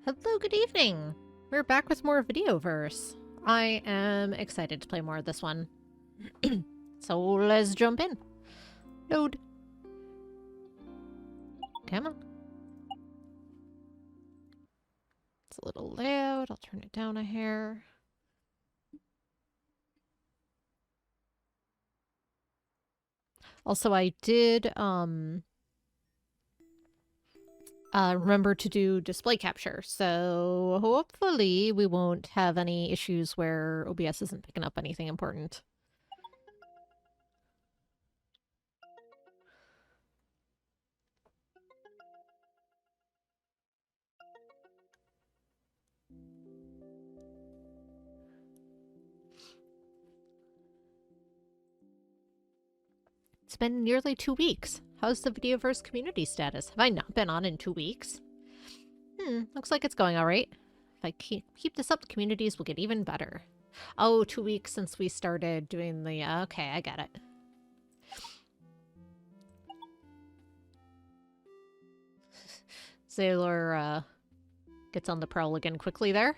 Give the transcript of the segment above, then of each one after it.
Hello, good evening! We're back with more Videoverse. I am excited to play more of this one. So let's jump in. Load. Come on. It's a little loud. I'll turn it down a hair. Also, I did, remember to do display capture, so hopefully we won't have any issues where OBS isn't picking up anything important. It's been nearly 2 weeks. How's the Videoverse community status? Have I not been on in 2 weeks? Looks like it's going alright. If I keep this up, the communities will get even better. Oh, 2 weeks since we started doing the... okay, I got it. Sailor, gets on the prowl again quickly there.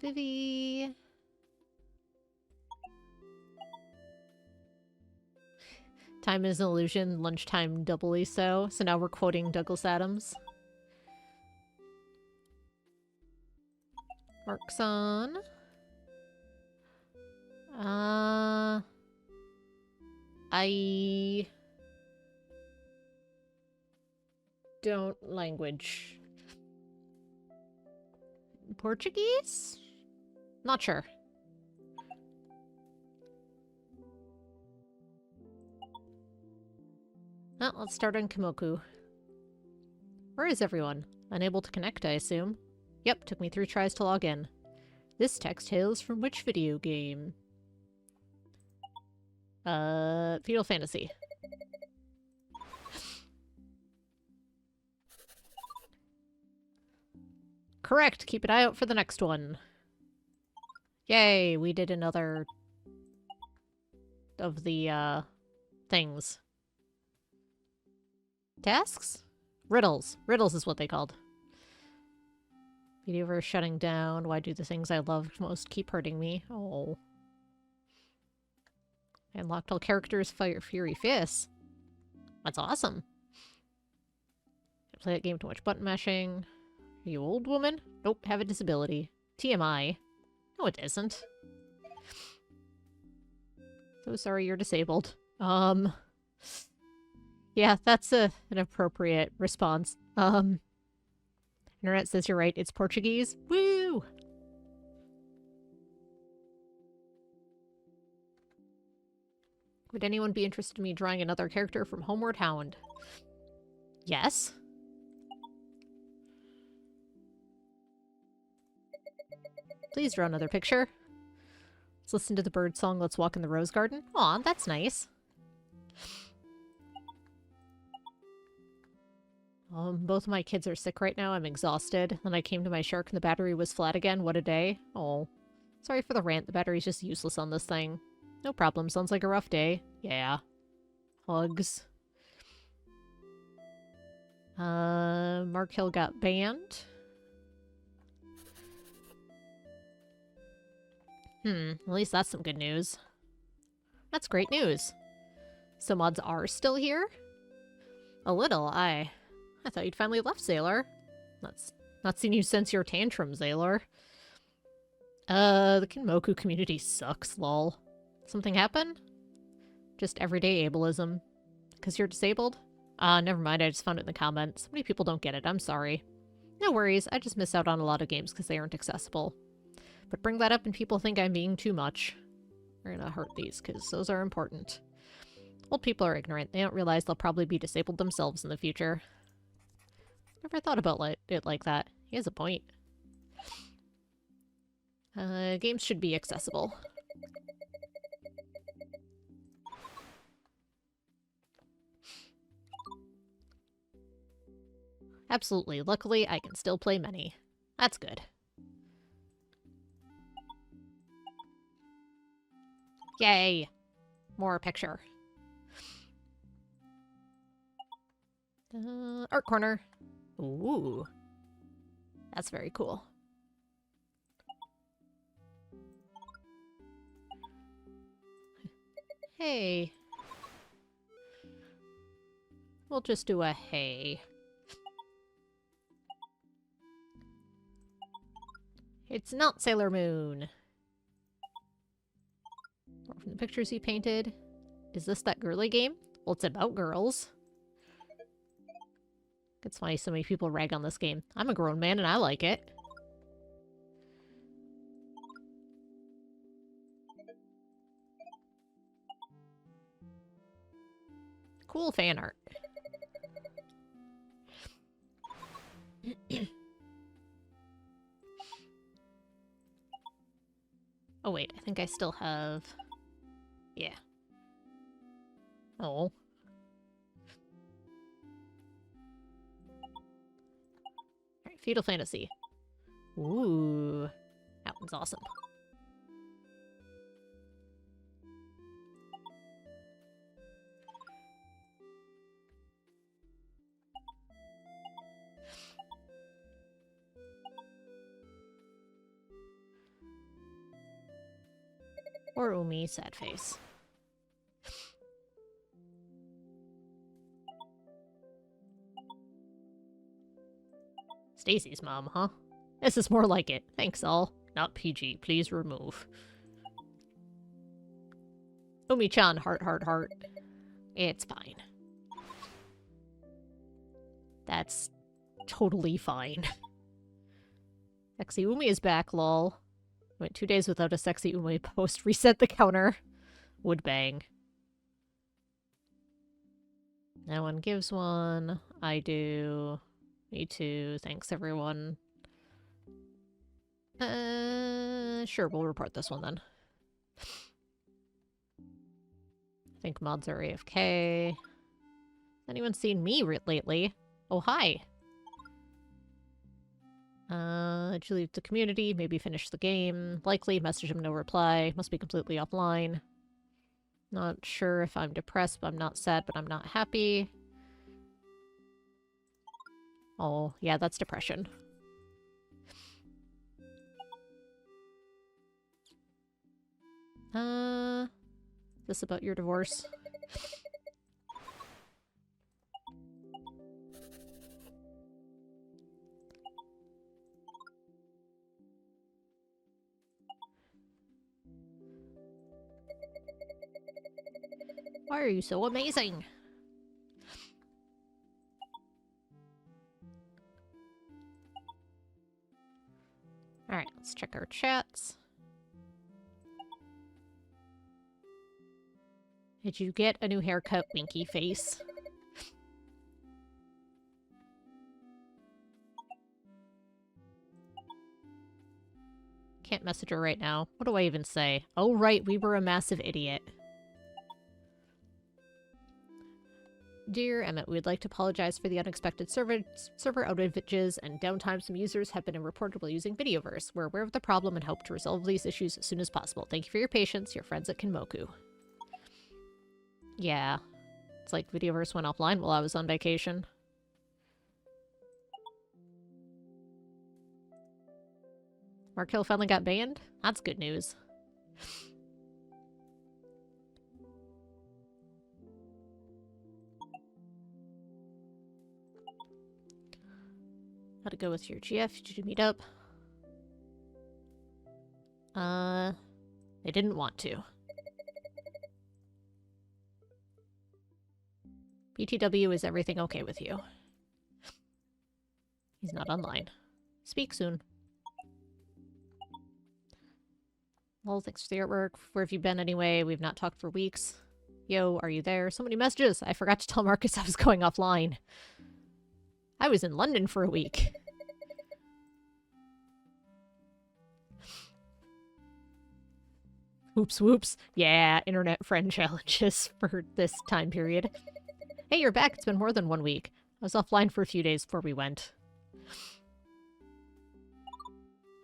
Vivi... Time is an illusion, lunchtime doubly so. So now we're quoting Douglas Adams. Mark's on. I don't language. Portuguese? Not sure. Well, let's start on Kimoku. Where is everyone? Unable to connect, I assume. Yep, took me 3 tries to log in. This text hails from which video game? Fetal Fantasy. Correct! Keep an eye out for the next one. Yay! We did another... of the, things. Tasks? Riddles. Riddles is what they called. Videoverse shutting down. Why do the things I love most keep hurting me? Oh. I unlocked all characters, Fire, Fury, Fists. That's awesome. I play that game too much button mashing. Are you old woman? Nope, have a disability. TMI. No, it isn't. So sorry you're disabled. Yeah, that's an appropriate response. Internet says you're right, it's Portuguese. Woo! Would anyone be interested in me drawing another character from Homeward Hound? Yes. Please draw another picture. Let's listen to the bird song, Let's Walk in the Rose Garden. Aw, that's nice. Both of my kids are sick right now. I'm exhausted. Then I came to my shark and the battery was flat again. What a day. Oh. Sorry for the rant. The battery's just useless on this thing. No problem. Sounds like a rough day. Yeah. Hugs. Mark Hill got banned. At least that's some good news. That's great news. So mods are still here? A little, I thought you'd finally left, Sailor. That's not seen you since your tantrum, Sailor. The Kinmoku community sucks, lol. Something happen? Just everyday ableism. Because you're disabled? Never mind, I just found it in the comments. So many people don't get it, I'm sorry. No worries, I just miss out on a lot of games because they aren't accessible. But bring that up and people think I'm being too much. We're gonna hurt these, because those are important. Old people are ignorant. They don't realize they'll probably be disabled themselves in the future. Never thought about it like that. He has a point. Games should be accessible. Absolutely. Luckily, I can still play many. That's good. Yay! More picture. Art corner. Ooh. That's very cool. Hey. We'll just do a hey. It's not Sailor Moon. More from the pictures he painted. Is this that girly game? Well, it's about girls. It's funny, so many people rag on this game. I'm a grown man and I like it. Cool fan art. Oh wait, I think I still have... Yeah. Oh. Alright, Feudal Fantasy. Ooh. That one's awesome. Or Umi, sad face. Stacy's mom, huh? This is more like it. Thanks, all. Not PG. Please remove. Umi-chan, heart, heart, heart. It's fine. That's totally fine. Sexy Umi is back, lol. Went 2 days without a sexy Umi post. Reset the counter. Would bang. No one gives one. I do. Me too. Thanks, everyone. Sure, we'll report this one then. I think mods are AFK. Anyone seen me lately? Oh, hi. Did you leave the community? Maybe finish the game. Likely, message him, no reply. Must be completely offline. Not sure if I'm depressed, but I'm not sad, but I'm not happy. Oh, yeah, that's depression. Is this about your divorce? Why are you so amazing? Alright, let's check our chats. Did you get a new haircut, winky face? Can't message her right now. What do I even say? Oh right, we were a massive idiot. Dear Emmett, we'd like to apologize for the unexpected server outages and downtime some users have been reported while using Videoverse. We're aware of the problem and hope to resolve these issues as soon as possible. Thank you for your patience. Your friends at Kinmoku. Yeah. It's like Videoverse went offline while I was on vacation. Mark Hill finally got banned? That's good news. How'd it go with your GF? Did you meet up? They didn't want to. BTW, is everything okay with you? He's not online. Speak soon. Well, thanks for the artwork. Where have you been anyway? We've not talked for weeks. Yo, are you there? So many messages. I forgot to tell Marcus I was going offline. I was in London for a week. Oops, whoops. Yeah, internet friend challenges for this time period. Hey, you're back. It's been more than 1 week. I was offline for a few days before we went.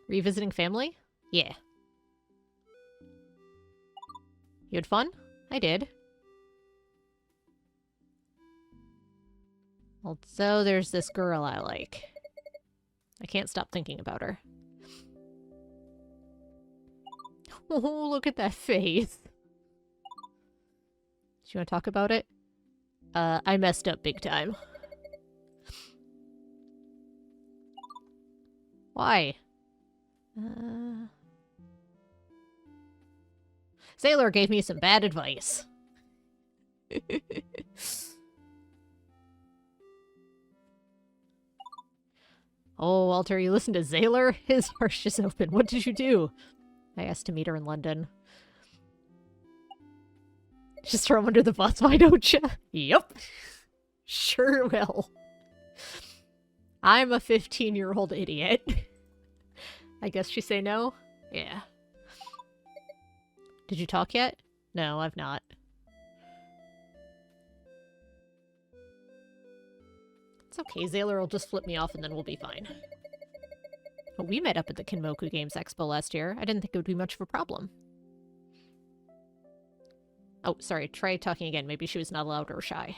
Revisiting family? Yeah. You had fun? I did. Also, there's this girl I like. I can't stop thinking about her. Oh, look at that face. Do you want to talk about it? I messed up big time. Why? Sailor gave me some bad advice. Oh, Walter, you listened to Sailor? His heart's just open. What did you do? I asked to meet her in London. Just throw him under the bus, why don't you? Yep. Sure will. I'm a 15-year-old idiot. I guess you say no? Yeah. Did you talk yet? No, I've not. It's okay, Sailor will just flip me off and then we'll be fine. Well, we met up at the Kinmoku Games Expo last year. I didn't think it would be much of a problem. Oh, sorry, try talking again. Maybe she was not allowed or shy.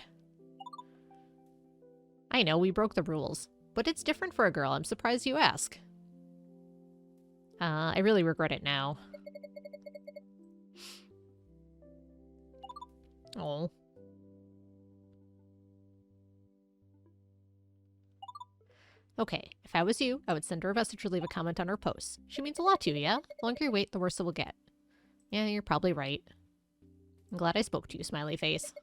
I know, we broke the rules. But it's different for a girl. I'm surprised you ask. I really regret it now. Oh. Okay, if I was you, I would send her a message or leave a comment on her post. She means a lot to you, yeah? The longer you wait, the worse it will get. Yeah, you're probably right. I'm glad I spoke to you, smiley face.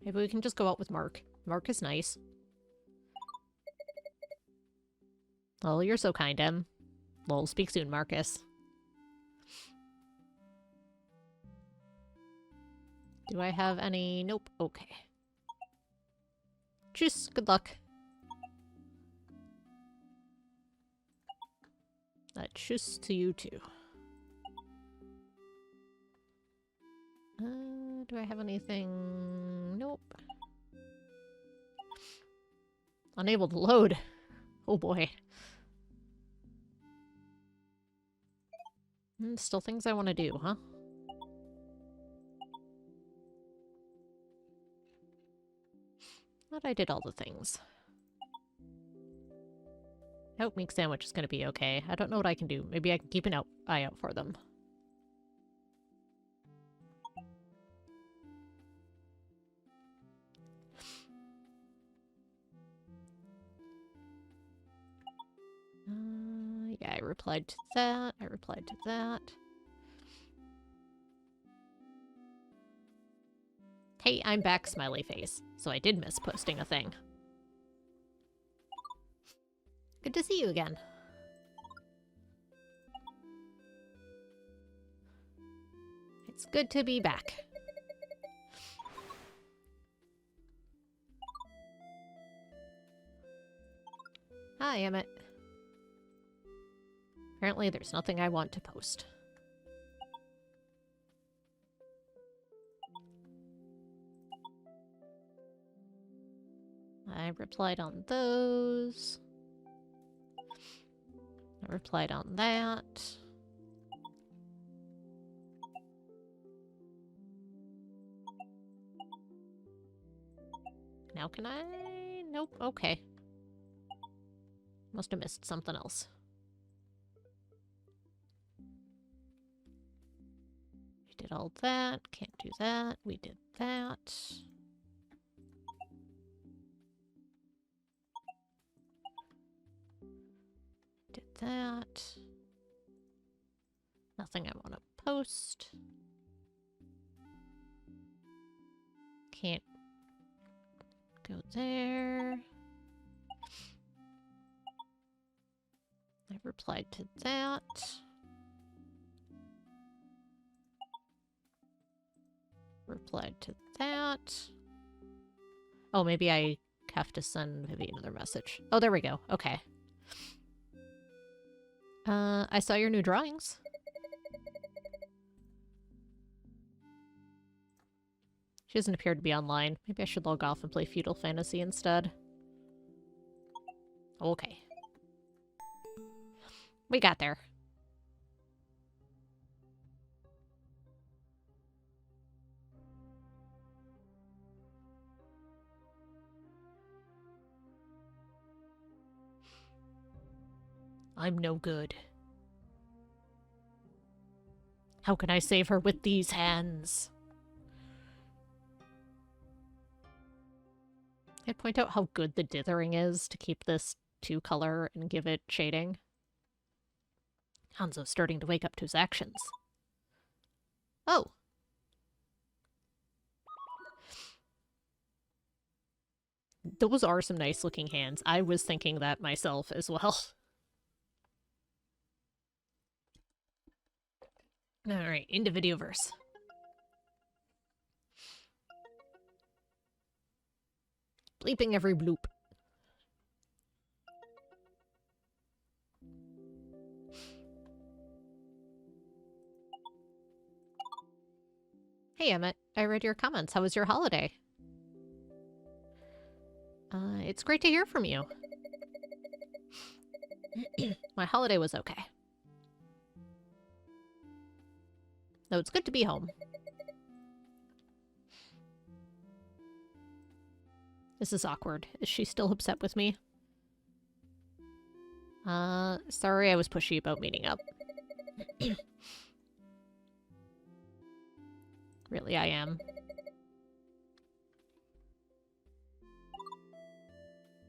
Maybe we can just go out with Mark. Mark is nice. Oh, you're so kind, Em. Lol, speak soon, Marcus. Do I have any? Nope. Okay. Tschüss. Good luck. Tschüss to you too. Do I have anything? Nope. Unable to load. Oh boy. Still things I want to do, huh? Thought I did all the things. I hope Meek Sandwich is going to be okay. I don't know what I can do. Maybe I can keep an eye out for them. Yeah, I replied to that. I replied to that. Hey, I'm back, smiley face. So I did miss posting a thing. Good to see you again. It's good to be back. Hi, Emmett. Apparently there's nothing I want to post. I replied on those. I replied on that. Now can I? Nope, okay. Must have missed something else. We did all that. Can't do that. We did that. Did that. Nothing I want to post. Can't go there. I replied to that. Replied to that. Oh, maybe I have to send Vivi another message. Oh, there we go. Okay. I saw your new drawings. She doesn't appear to be online. Maybe I should log off and play Feudal Fantasy instead. Okay. We got there. I'm no good. How can I save her with these hands? I'd point out how good the dithering is to keep this two-color and give it shading. Hanzo's starting to wake up to his actions. Oh. Those are some nice-looking hands. I was thinking that myself as well. Alright, into Videoverse. Bleeping every bloop. Hey Emmett, I read your comments. How was your holiday? It's great to hear from you. My holiday was okay. Though it's good to be home. This is awkward. Is she still upset with me? Sorry I was pushy about meeting up. Really, I am.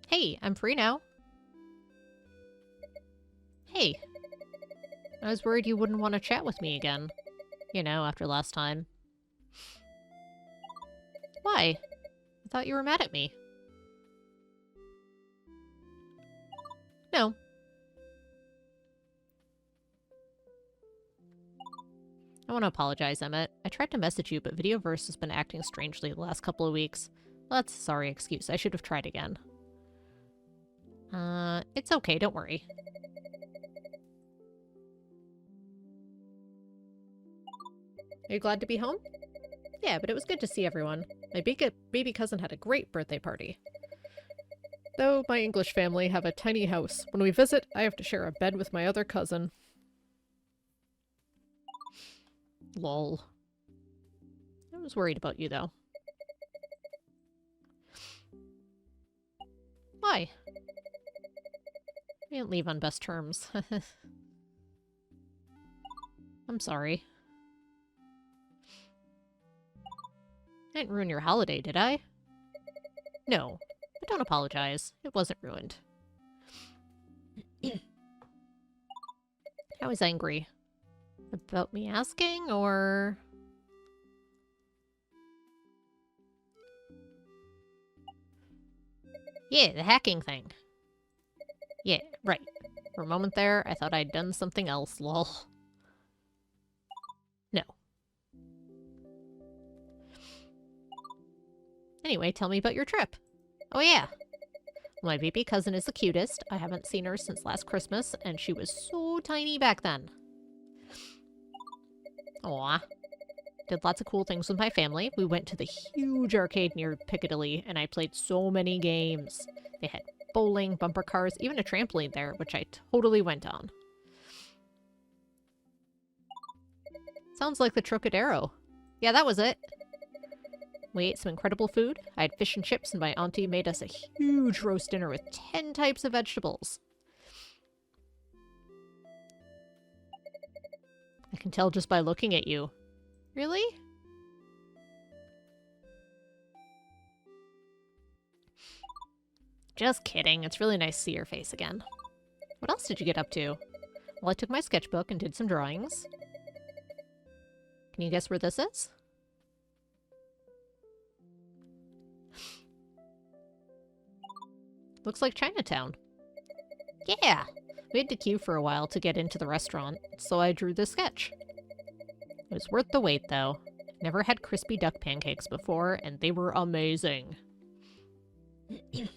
Hey, I'm free now. Hey. I was worried you wouldn't want to chat with me again. You know, after last time. Why? I thought you were mad at me. No. I want to apologize, Emmett. I tried to message you, but Videoverse has been acting strangely the last couple of weeks. Well, that's a sorry excuse. I should have tried again. It's okay, don't worry. Are you glad to be home? Yeah, but it was good to see everyone. My baby cousin had a great birthday party. Though my English family have a tiny house. When we visit, I have to share a bed with my other cousin. Lol. I was worried about you, though. Why? We didn't leave on best terms. I'm sorry. I didn't ruin your holiday, did I? No, but don't apologize. It wasn't ruined. I was angry. About me asking, or... Yeah, the hacking thing. Yeah, right. For a moment there, I thought I'd done something else, lol. No. Anyway, tell me about your trip. Oh yeah. My baby cousin is the cutest. I haven't seen her since last Christmas, and she was so tiny back then. Aw. Did lots of cool things with my family. We went to the huge arcade near Piccadilly, and I played so many games. They had bowling, bumper cars, even a trampoline there, which I totally went on. Sounds like the Trocadero. Yeah, that was it. We ate some incredible food. I had fish and chips, and my auntie made us a huge roast dinner with 10 types of vegetables. I can tell just by looking at you. Really? Just kidding. It's really nice to see your face again. What else did you get up to? Well, I took my sketchbook and did some drawings. Can you guess where this is? Looks like Chinatown. Yeah! We had to queue for a while to get into the restaurant, so I drew this sketch. It was worth the wait, though. Never had crispy duck pancakes before, and they were amazing. You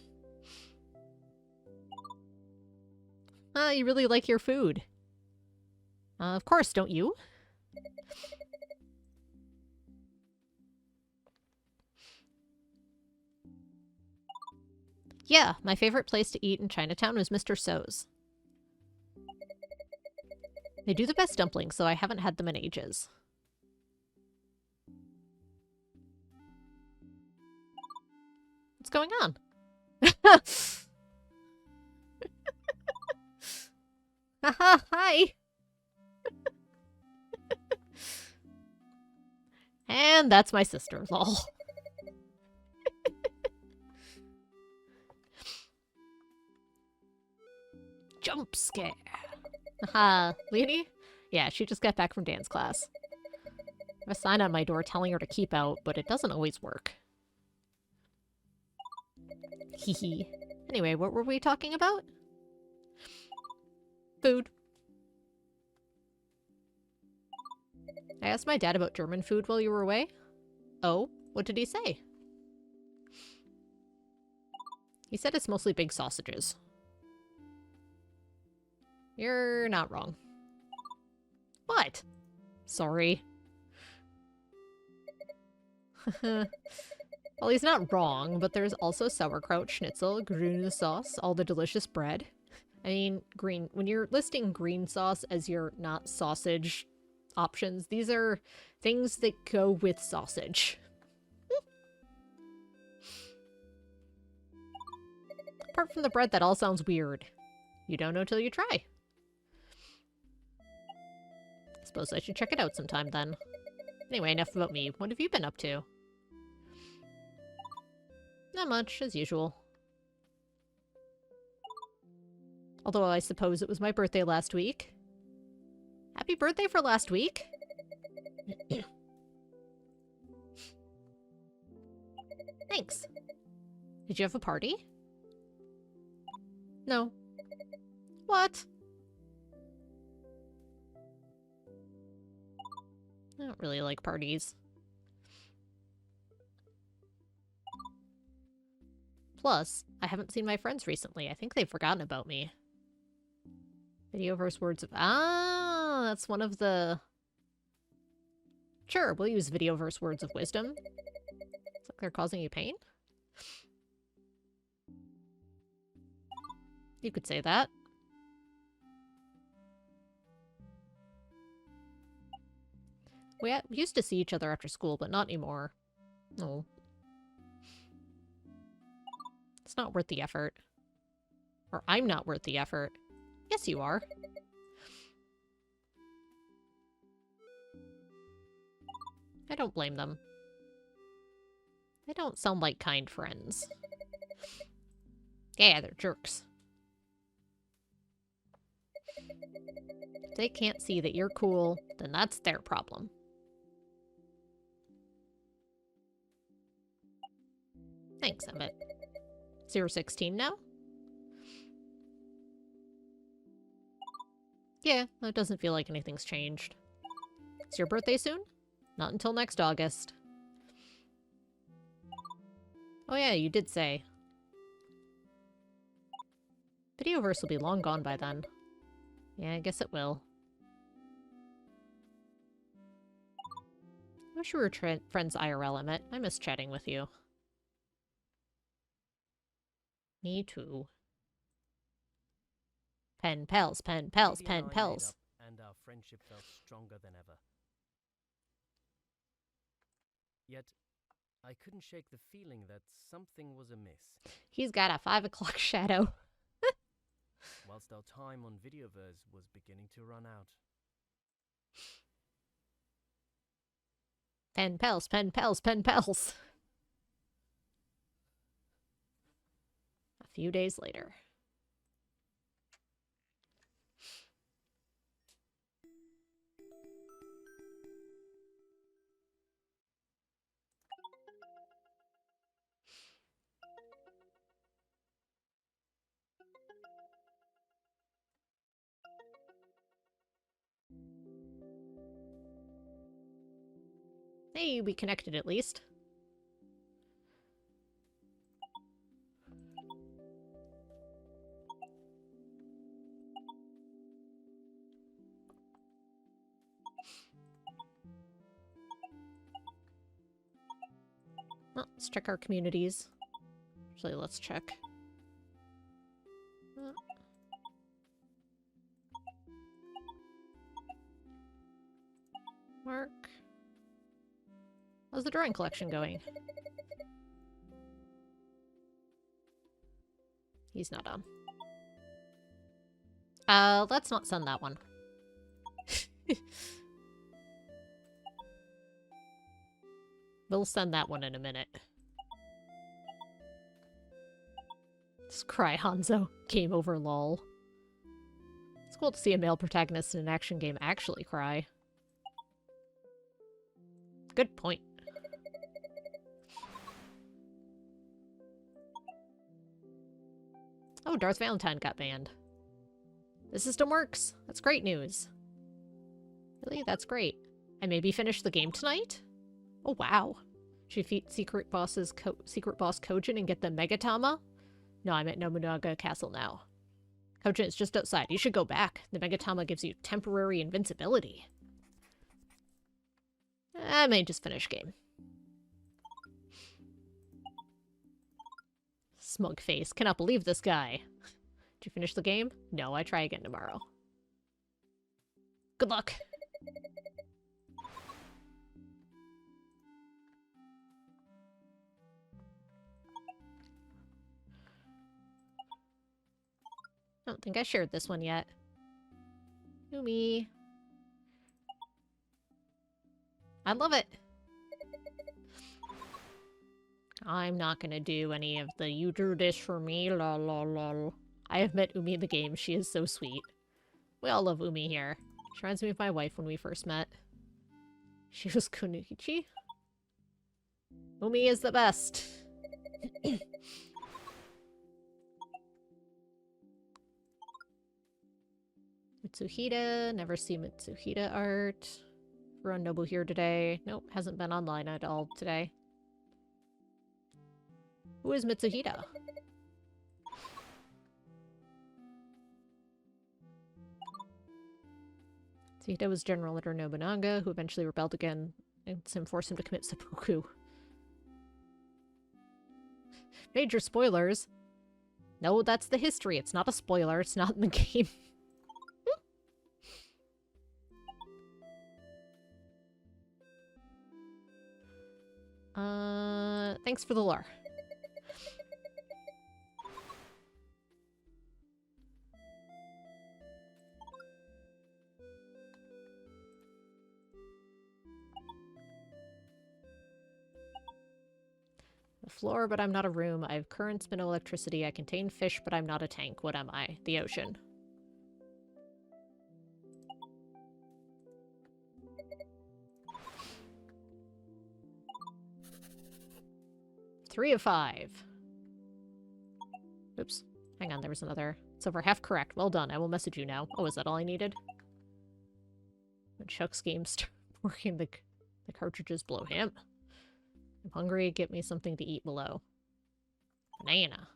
really like your food. Of course, don't you? Yeah, my favorite place to eat in Chinatown was Mr. So's. They do the best dumplings, so I haven't had them in ages. What's going on? Haha, hi! And that's my sister, lol. Jump scare. Haha, Leonie? Yeah, she just got back from dance class. I have a sign on my door telling her to keep out, but it doesn't always work. Hehe. Anyway, what were we talking about? Food. I asked my dad about German food while you were away. Oh, what did he say? He said it's mostly big sausages. You're not wrong. What? Sorry. Well, he's not wrong, but there's also sauerkraut, schnitzel, grüne sauce, all the delicious bread. I mean, green. When you're listing green sauce as your not sausage options, these are things that go with sausage. Apart from the bread, that all sounds weird. You don't know till you try. Suppose I should check it out sometime then. Anyway, enough about me. What have you been up to? Not much, as usual. Although I suppose it was my birthday last week. Happy birthday for last week? Thanks. Did you have a party? No. What? I don't really like parties. Plus, I haven't seen my friends recently. I think they've forgotten about me. Videoverse words of... Ah, that's one of the... Sure, we'll use Videoverse words of wisdom. It's like they're causing you pain? You could say that. We used to see each other after school, but not anymore. No. It's not worth the effort. Or I'm not worth the effort. Yes, you are. I don't blame them. They don't sound like kind friends. Yeah, they're jerks. If they can't see that you're cool, then that's their problem. Thanks, Emmett. 016 now? Yeah, it doesn't feel like anything's changed. It's your birthday soon? Not until next August. Oh yeah, you did say. Videoverse will be long gone by then. Yeah, I guess it will. I wish we were friends IRL, Emmett. I miss chatting with you. Me too. Pen pals, pen pals, pen pals. And our friendship felt stronger than ever. Yet, I couldn't shake the feeling that something was amiss. He's got a 5 o'clock shadow. Whilst our time on Videoverse was beginning to run out. Pen pals, pen pals, pen pals. A few days later. Hey, we connected at least. Well, let's check our communities. Actually, let's check. Mark. How's the drawing collection going? He's not on. Let's not send that one. We'll send that one in a minute. Just cry, Hanzo. Game over, lol. It's cool to see a male protagonist in an action game actually cry. Good point. Oh, Darth Valentine got banned. The system works. That's great news. Really? That's great. I maybe finish the game tonight? Oh, wow. Should defeat secret boss Kojin and get the Megatama? No, I'm at Nobunaga Castle now. Kojin is just outside. You should go back. The Megatama gives you temporary invincibility. I may just finish game. Smug face. Cannot believe this guy. Did you finish the game? No, I try again tomorrow. Good luck. I don't think I shared this one yet. Umi. I love it. I'm not gonna do any of the you drew this for me, lol lol lol. I have met Umi in the game. She is so sweet. We all love Umi here. She reminds me of my wife when we first met. She was Kunoichi. Umi is the best. Mitsuhida. Never see Mitsuhida art. Run Nobu here today. Nope, hasn't been online at all today. Who is Mitsuhida? Mitsuhida was General Leader Nobunaga, who eventually rebelled again and forced him to commit seppuku. Major spoilers. No, that's the history. It's not a spoiler. It's not in the game. Thanks for the lore. A floor, but I'm not a room. I have currents, but no electricity. I contain fish, but I'm not a tank. What am I? The ocean. Three of 5. Oops. Hang on, there was another. It's over half correct. Well done. I will message you now. Oh, is that all I needed? When Chuck's game starts working, the cartridges blow him. I'm hungry. Get me something to eat below. Banana.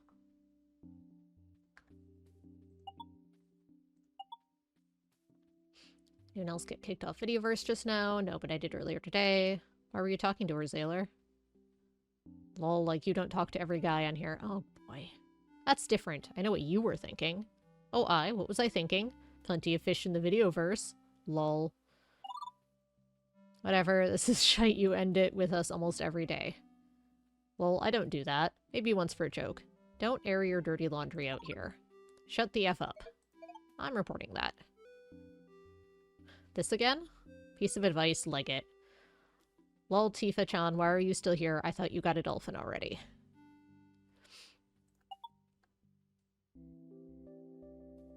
Anyone else get kicked off Videoverse just now? No, but I did earlier today. Why were you talking to her, Zaylor? Lol, like you don't talk to every guy on here. Oh boy. That's different. I know what you were thinking. Oh, what was I thinking? Plenty of fish in the Videoverse. Lol. Whatever, this is shite. You end it with us almost every day. Lol, I don't do that. Maybe once for a joke. Don't air your dirty laundry out here. Shut the F up. I'm reporting that. This again? Piece of advice, leg it. Lol, Tifa-chan, why are you still here? I thought you got a dolphin already.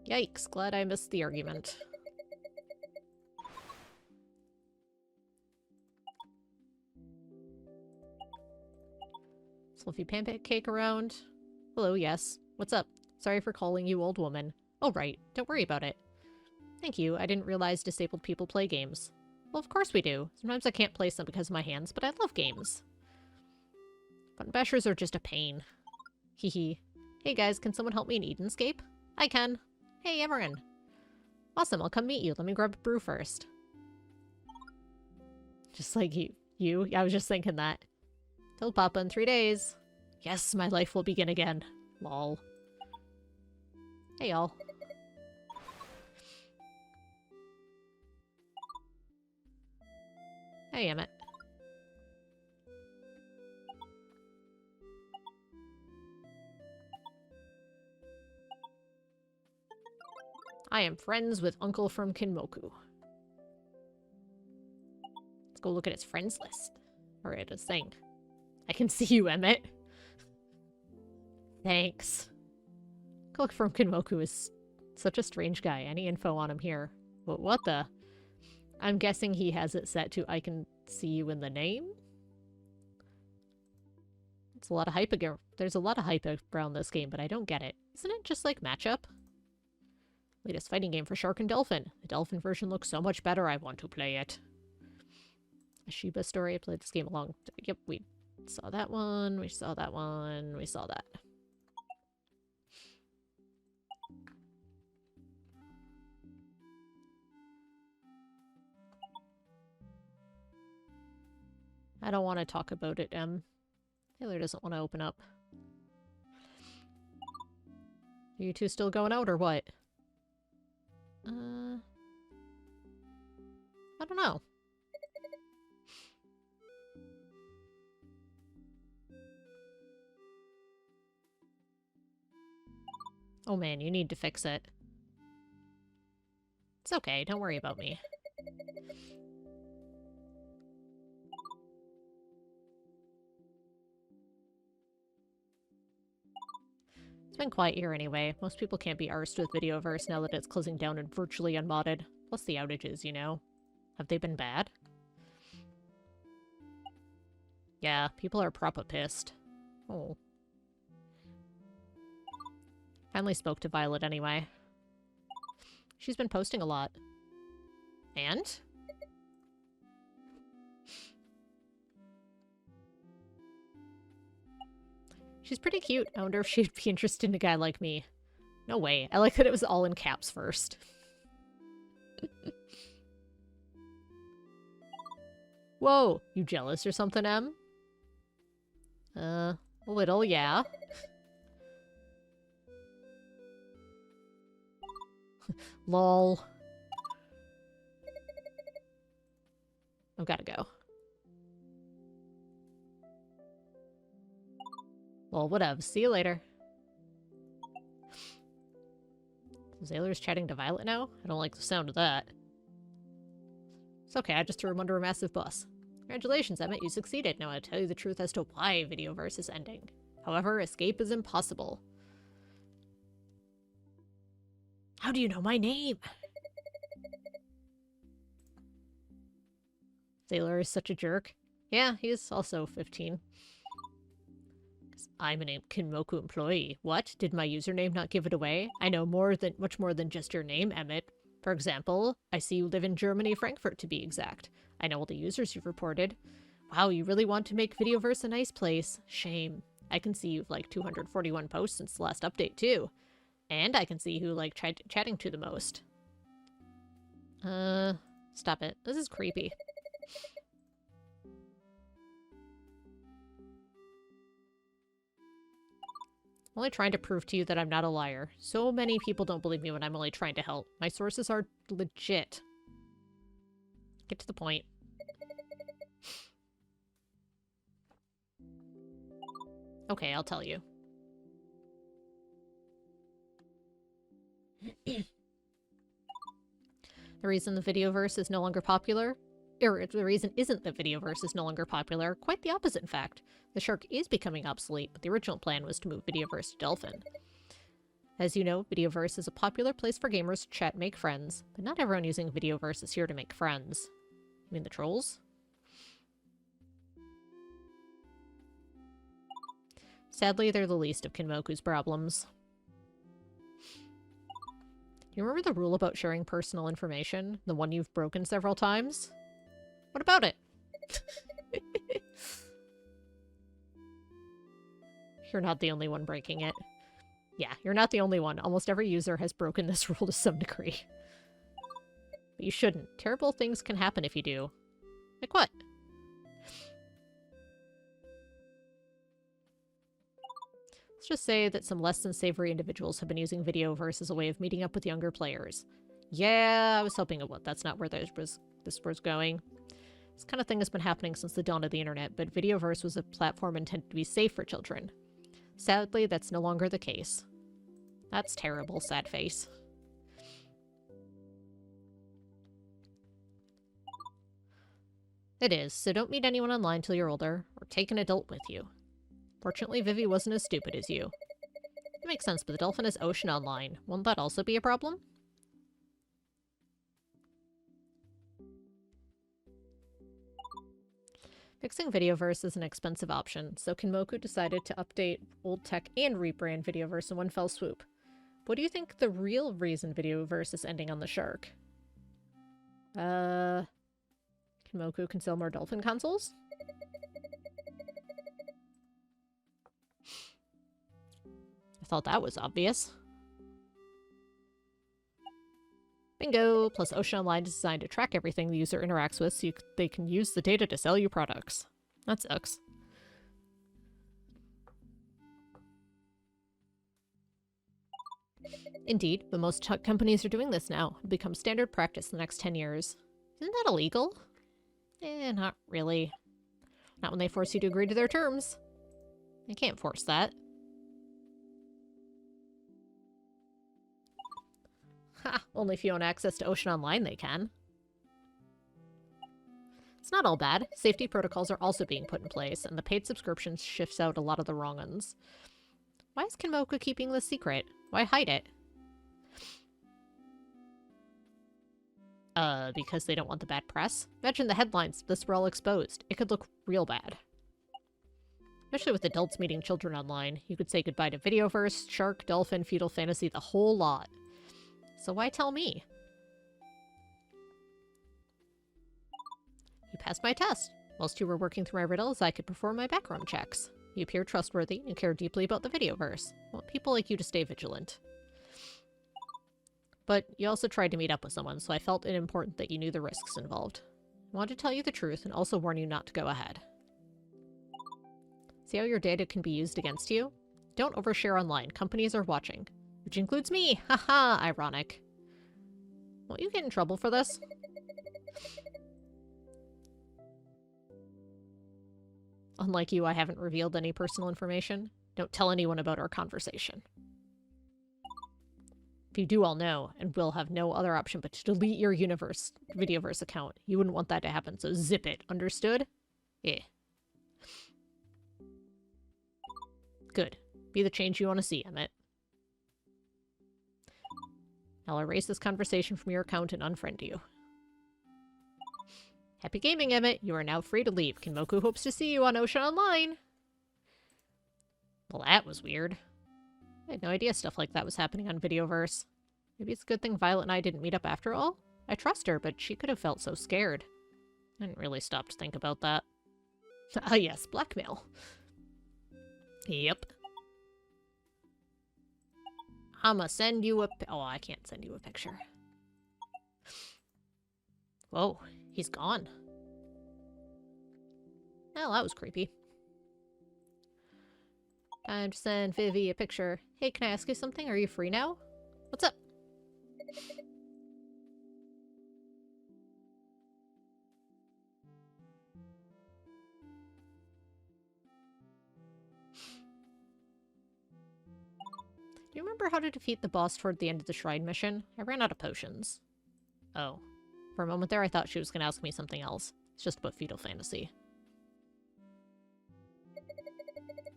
Yikes, glad I missed the argument. Fluffy pancake around. Hello, yes. What's up? Sorry for calling you old woman. Oh, right. Don't worry about it. Thank you. I didn't realize disabled people play games. Well, of course we do. Sometimes I can't play some because of my hands, but I love games. Button bashers are just a pain. Hehe. Hey guys, can someone help me in Edenscape? I can. Hey, Emerin. Awesome, I'll come meet you. Let me grab a brew first. Just like you. I was just thinking that. Told Papa in 3 days. Yes, my life will begin again. Lol. Hey, y'all. Hey, Emmett. I am friends with Uncle from Kinmoku. Let's go look at his friends list. Or at his thing. I can see you, Emmett. Thanks. Uncle from Kinmoku is such a strange guy. Any info on him here? But what the? I'm guessing he has it set to I can see you in the name? It's a lot of hype again. There's a lot of hype around this game, but I don't get it. Isn't it just like matchup? Latest fighting game for Shark and Dolphin. The Dolphin version looks so much better, I want to play it. A Shiba story. I played this game along. Yep, we saw that one. We saw that one. We saw that. I don't want to talk about it, Taylor doesn't want to open up. Are you two still going out or what? I don't know. Oh man, you need to fix it. It's okay, don't worry about me. It's been quiet here anyway. Most people can't be arsed with Videoverse now that it's closing down and virtually unmodded. Plus the outages, you know. Have they been bad? Yeah, people are proper pissed. Oh. Finally spoke to Violet anyway. She's been posting a lot. And? She's pretty cute. I wonder if she'd be interested in a guy like me. No way. I like that it was all in caps first. Whoa, you jealous or something, Em? A little, yeah. Lol. I've gotta go. Well, whatever. See you later. Zaylor's chatting to Violet now? I don't like the sound of that. It's okay, I just threw him under a massive bus. Congratulations, Emmett, you succeeded. Now I'll tell you the truth as to why Videoverse is ending. However, escape is impossible. How do you know my name? Zaylor is such a jerk. Yeah, he's also 15. I'm a Kinmoku employee. What? Did my username not give it away? I know much more than just your name, Emmett. For example, I see you live in Germany, Frankfurt to be exact. I know all the users you've reported. Wow, you really want to make Videoverse a nice place. Shame. I can see you've liked 241 posts since the last update, too. And I can see who tried chatting to the most. Stop it. This is creepy. I'm only trying to prove to you that I'm not a liar. So many people don't believe me when I'm only trying to help. My sources are legit. Get to the point. Okay, I'll tell you. The reason the Videoverse is no longer popular, or the reason isn't that Videoverse is no longer popular, quite the opposite in fact. The Shark is becoming obsolete, but the original plan was to move Videoverse to Dolphin. As you know, Videoverse is a popular place for gamers to chat and make friends, but not everyone using Videoverse is here to make friends. You mean the trolls? Sadly, they're the least of Kinmoku's problems. Do you remember the rule about sharing personal information? The one you've broken several times? What about it? You're not the only one breaking it. Yeah, you're not the only one. Almost every user has broken this rule to some degree. But you shouldn't. Terrible things can happen if you do. Like what? Let's just say that some less than savory individuals have been using Videoverse as a way of meeting up with younger players. Yeah, I was hoping that's not where this was going. This kind of thing has been happening since the dawn of the internet, but Videoverse was a platform intended to be safe for children. Sadly, that's no longer the case. That's terrible, sad face. It is, so don't meet anyone online till you're older, or take an adult with you. Fortunately, Vivi wasn't as stupid as you. It makes sense, but the dolphin is ocean online. Won't that also be a problem? Fixing Videoverse is an expensive option, so Kinmoku decided to update old tech and rebrand Videoverse in one fell swoop. What do you think the real reason Videoverse is ending on the shark? Kinmoku can sell more dolphin consoles? I thought that was obvious. Bingo! Plus Ocean Online is designed to track everything the user interacts with so they can use the data to sell you products. That sucks. Indeed, but most tech companies are doing this now. It'll become standard practice in the next 10 years. Isn't that illegal? Not really. Not when they force you to agree to their terms. They can't force that. Ha! Only if you own access to Ocean Online they can. It's not all bad. Safety protocols are also being put in place, and the paid subscription shifts out a lot of the wrong ones. Why is Kinmoku keeping this secret? Why hide it? Because they don't want the bad press? Imagine the headlines if this were all exposed. It could look real bad. Especially with adults meeting children online. You could say goodbye to Videoverse, Shark, Dolphin, Feudal Fantasy, the whole lot. So why tell me? You passed my test. Whilst you were working through my riddles, I could perform my background checks. You appear trustworthy and care deeply about the Videoverse. I want people like you to stay vigilant. But you also tried to meet up with someone, so I felt it important that you knew the risks involved. I wanted to tell you the truth and also warn you not to go ahead. See how your data can be used against you? Don't overshare online. Companies are watching. Which includes me! Haha! Ironic. Won't you get in trouble for this? Unlike you, I haven't revealed any personal information. Don't tell anyone about our conversation. If you do, I'll know, and we'll have no other option but to delete your Videoverse account. You wouldn't want that to happen, so zip it. Understood? Yeah. Good. Be the change you want to see, Emmett. I'll erase this conversation from your account and unfriend you. Happy gaming, Emmett. You are now free to leave. Kinmoku hopes to see you on Ocean Online. Well, that was weird. I had no idea stuff like that was happening on Videoverse. Maybe it's a good thing Violet and I didn't meet up after all. I trust her, but she could have felt so scared. I didn't really stop to think about that. Ah yes, blackmail. Yep. I'ma send you a oh, I can't send you a picture. Whoa, he's gone. Well, that was creepy. Time to send Vivi a picture. Hey, can I ask you something? Are you free now? What's up? Do you remember how to defeat the boss toward the end of the shrine mission? I ran out of potions. Oh. For a moment there, I thought she was going to ask me something else. It's just about Feudal Fantasy.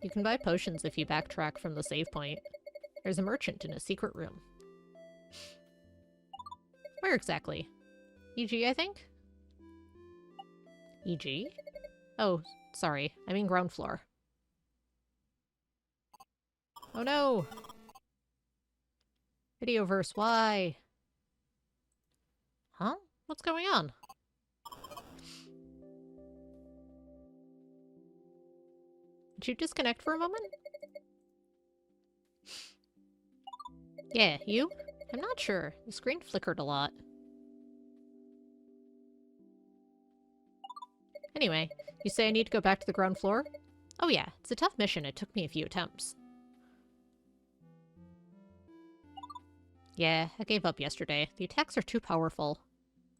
You can buy potions if you backtrack from the save point. There's a merchant in a secret room. Where exactly? EG, I think? EG? Oh, sorry. I mean ground floor. Oh no! Videoverse, why? Huh? What's going on? Did you disconnect for a moment? Yeah, you? I'm not sure. The screen flickered a lot. Anyway, you say I need to go back to the ground floor? Oh yeah, it's a tough mission. It took me a few attempts. Yeah, I gave up yesterday. The attacks are too powerful.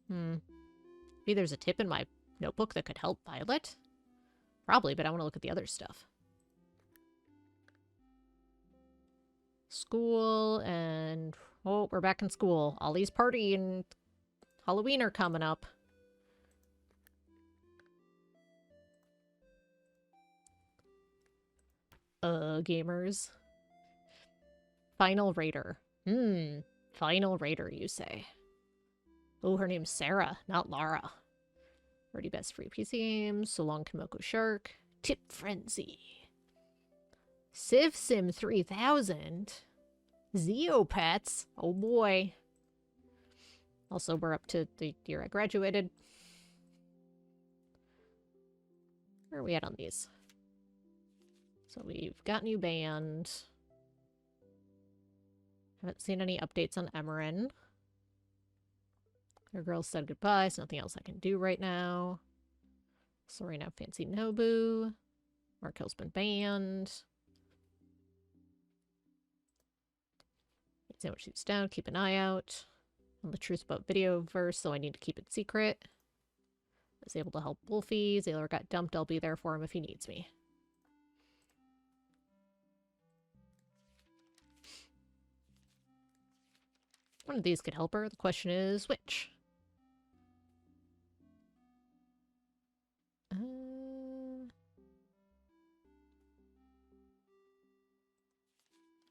Maybe there's a tip in my notebook that could help Violet? Probably, but I want to look at the other stuff. School and... Oh, we're back in school. Ollie's party and Halloween are coming up. Gamers. Final Raider. Final Raider, you say. Oh, her name's Sarah, not Lara. Already best free PC games. So Long Kimoko Shark. Tip Frenzy. Civ Sim 3000. Zeopets. Oh boy. Also, we're up to the year I graduated. Where are we at on these? So we've got new band. Haven't seen any updates on Emerin. Our girls said goodbye, so nothing else I can do right now. Sorry, now Fancy Nobu. Markel's been banned. Sandwich shoots down, keep an eye out. On the truth about Videoverse, so I need to keep it secret. I was able to help Wolfie. Zaylor got dumped, I'll be there for him if he needs me. One of these could help her. The question is, which?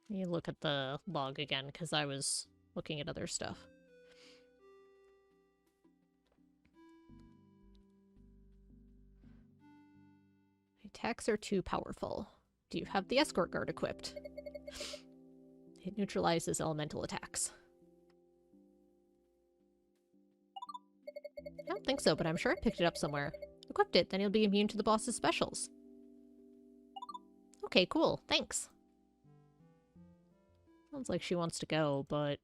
Let me look at the log again, because I was looking at other stuff. Attacks are too powerful. Do you have the escort guard equipped? It neutralizes elemental attacks. I don't think so, but I'm sure I picked it up somewhere. Equipped it, then you'll be immune to the boss's specials. Okay, cool. Thanks. Sounds like she wants to go, but...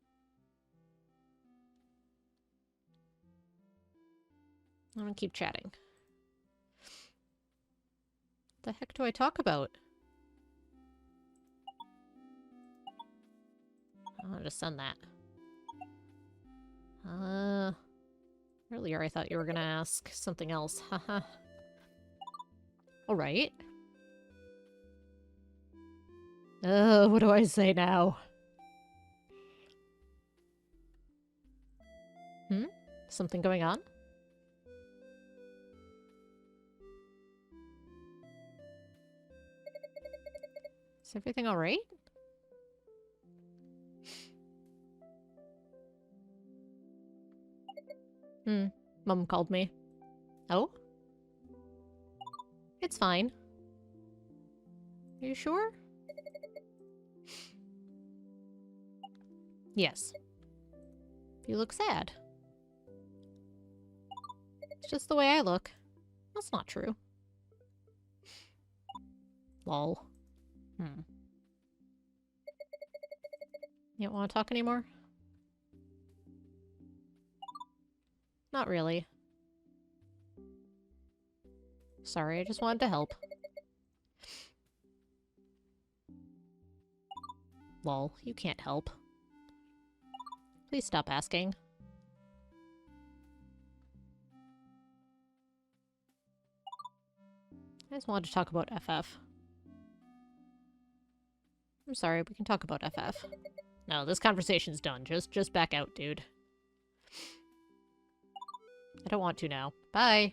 I'm gonna keep chatting. What the heck do I talk about? I'm gonna just send that. Earlier I thought you were gonna ask something else. Haha. Alright. What do I say now? Something going on? Is everything alright? Mom called me. Oh? It's fine. Are you sure? Yes. You look sad. It's just the way I look. That's not true. Lol. You don't want to talk anymore? Not really. Sorry, I just wanted to help. Lol, you can't help. Please stop asking. I just wanted to talk about FF. I'm sorry, we can talk about FF. No, this conversation's done. Just back out, dude. I don't want to now. Bye!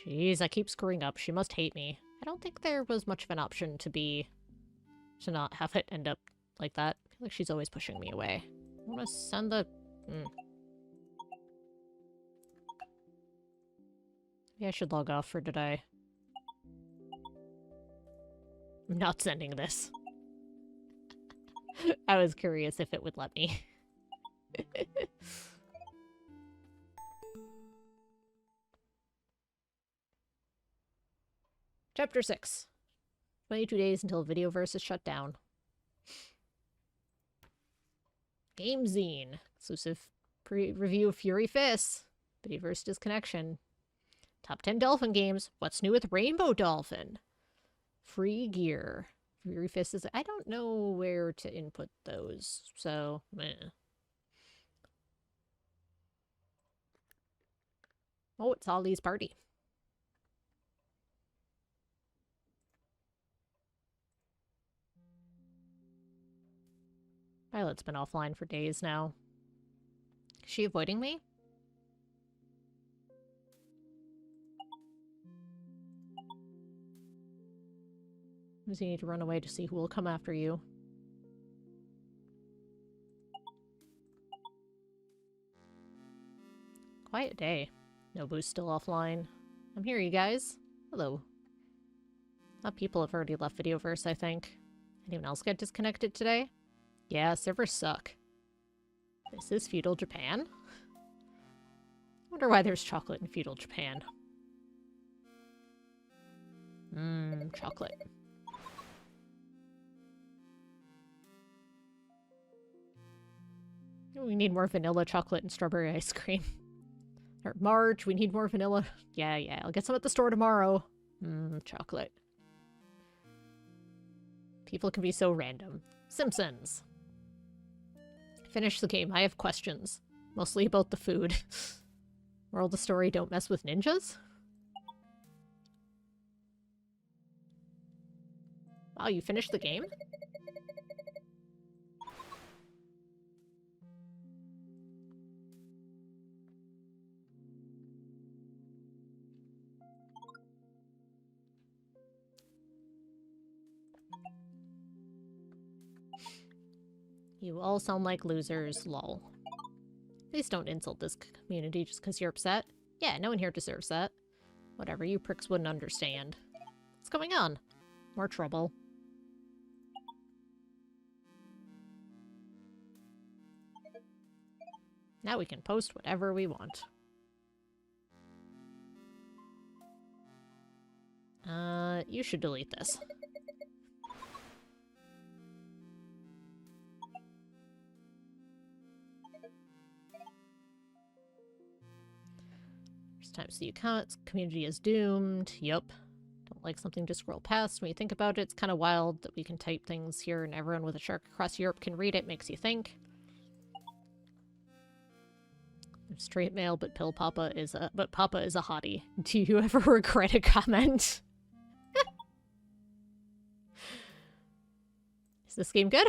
Jeez, I keep screwing up. She must hate me. I don't think there was much of an option to not have it end up like that. I feel like she's always pushing me away. I want to send the... Maybe I should log off for today. I'm not sending this. I was curious if it would let me. Chapter 6. 22 days until Videoverse is shut down. Game Zine. Exclusive review of Fury Fist. Videoverse disconnection. Top 10 Dolphin games. What's new with Rainbow Dolphin? Free gear. Fury Fist is... I don't know where to input those, so... Oh, it's Ollie's party. Violet's been offline for days now. Is she avoiding me? Sometimes you need to run away to see who will come after you. Quiet day. Nobu's still offline. I'm here, you guys. Hello. People have already left Videoverse, I think. Anyone else get disconnected today? Yeah, servers suck. This is feudal Japan? I wonder why there's chocolate in feudal Japan. Mmm, chocolate. We need more vanilla chocolate and strawberry ice cream. Or Marge, we need more vanilla. Yeah, I'll get some at the store tomorrow. Mmm, chocolate. People can be so random. Simpsons. Finish the game. I have questions. Mostly about the food. Moral of the story, don't mess with ninjas? Wow, you finished the game? You all sound like losers, lol. Please don't insult this community just because you're upset. Yeah, no one here deserves that. Whatever, you pricks wouldn't understand. What's going on? More trouble. Now we can post whatever we want. You should delete this. Times the account, community is doomed. Yup. Don't like something to scroll past. When you think about it, it's kind of wild that we can type things here and everyone with a shark across Europe can read it. Makes you think. Straight male, but Papa is a hottie. Do you ever regret a comment? Is this game good?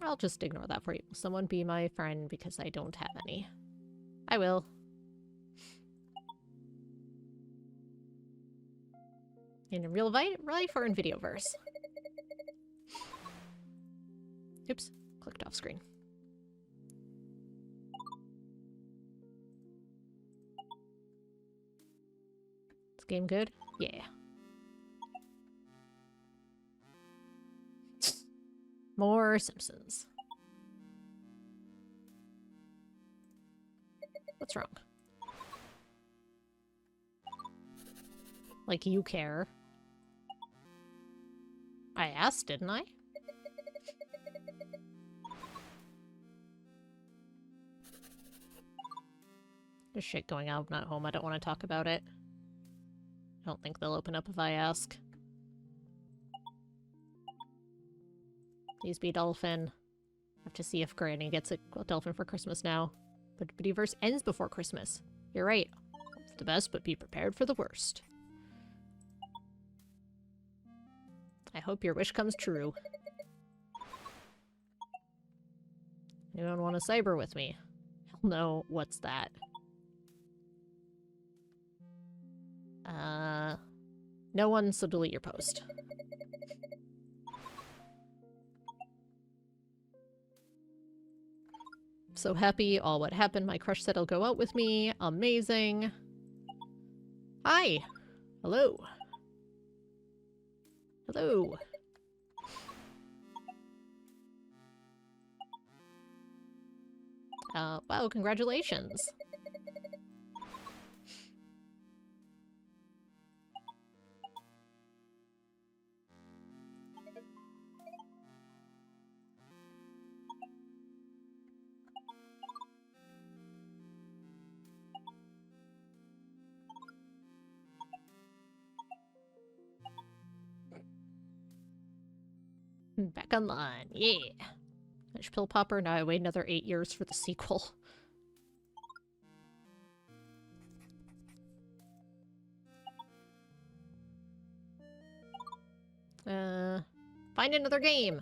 I'll just ignore that for you. Someone be my friend because I don't have any. I will. In real life or in Videoverse? Oops, clicked off screen. This game good? Yeah. More Simpsons. What's wrong? Like you care. I asked, didn't I? There's shit going on at home. I don't want to talk about it. I don't think they'll open up if I ask. Please be dolphin. Have to see if Granny gets a dolphin for Christmas now. But Videoverse ends before Christmas. You're right. Hope for the best, but be prepared for the worst. I hope your wish comes true. Anyone want to cyber with me? Hell no. What's that? No one, so delete your post. So happy, all what happened. My crush said he'll go out with me. Amazing. Hi. Hello. Hello. Wow, congratulations. Back online, yeah. Finish Pill Popper, now I wait another 8 years for the sequel. Find another game!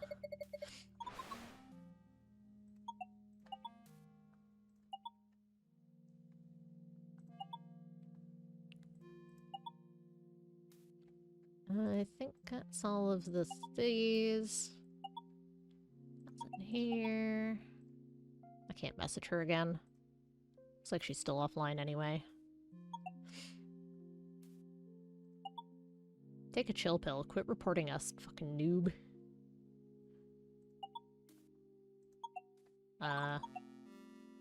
I think that's all of the these. That's in here. I can't message her again. Looks like she's still offline anyway. Take a chill pill. Quit reporting us, fucking noob.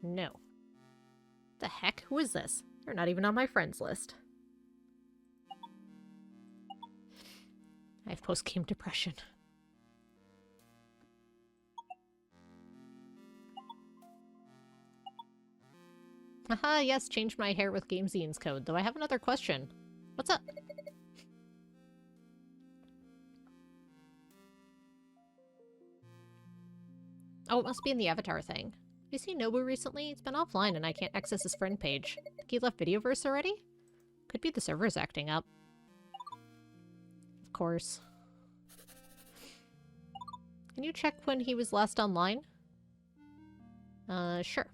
No. The heck? Who is this? They're not even on my friends list. I have post-game depression. Haha, yes, changed my hair with GameZine's code, though I have another question. What's up? Oh, it must be in the avatar thing. Have you seen Nobu recently? It's been offline and I can't access his friend page. Think he left Videoverse already? Could be the server's acting up. Of course. Can you check when he was last online? Sure.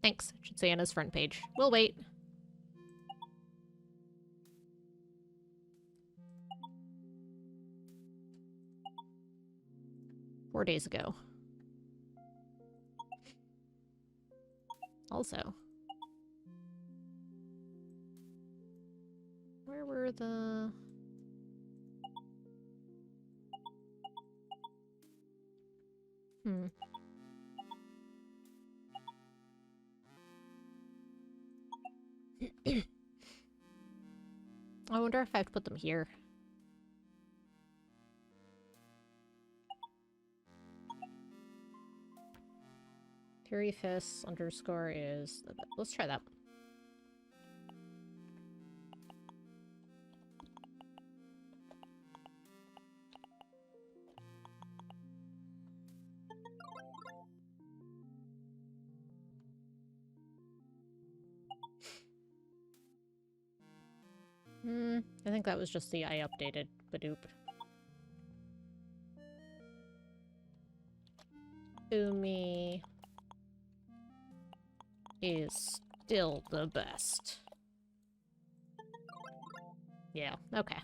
Thanks. It should say on his front page. We'll wait. Four days ago. Also. Where were the... I wonder if I have to put them here. Fury Fists underscore is... Let's try that. I think that was just the I updated Badoop. Umi is still the best. Yeah, okay.